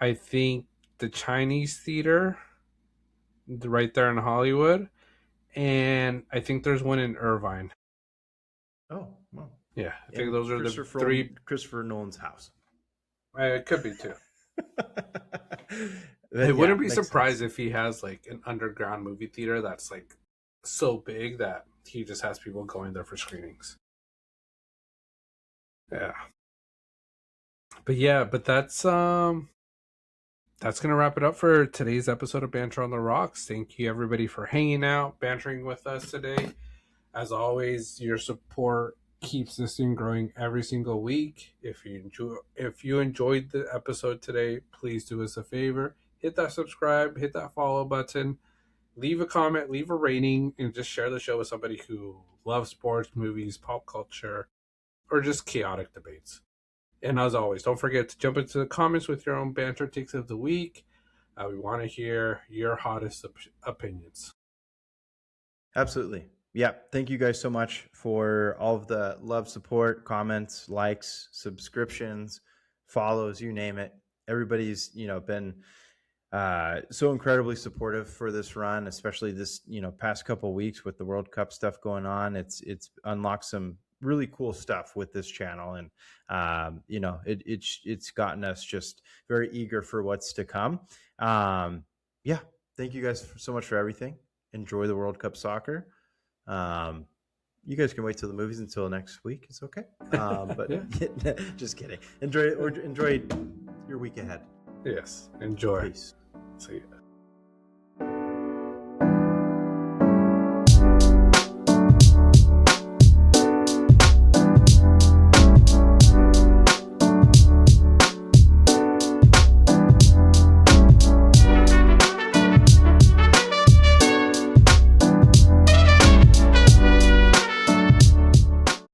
I think the Chinese theater, right there in Hollywood, and I think there's one in Irvine. Oh, well. Yeah, I think those are the 3. Christopher Nolan's house. It could be too. I wouldn't be surprised if he has like an underground movie theater that's like so big that he just has people going there for screenings. Yeah. But that's that's going to wrap it up for today's episode of Banter on the Rocks. Thank you, everybody, for hanging out, bantering with us today. As always, your support keeps this thing growing every single week. If you enjoyed the episode today, please do us a favor. Hit that subscribe, hit that follow button, leave a comment, leave a rating, and just share the show with somebody who loves sports, movies, pop culture, or just chaotic debates. And as always, don't forget to jump into the comments with your own banter takes of the week. We want to hear your hottest opinions. Absolutely. Yeah. Thank you guys so much for all of the love, support, comments, likes, subscriptions, follows, you name it. Everybody's, been so incredibly supportive for this run, especially this, past couple of weeks with the World Cup stuff going on. It's unlocked some really cool stuff with this channel, and it's gotten us just very eager for what's to come. Yeah, thank you guys so much for everything. Enjoy the World Cup soccer. You guys can wait till the movies until next week. It's okay. But yeah. Just kidding. Enjoy your week ahead. Yes, enjoy. Peace. See you.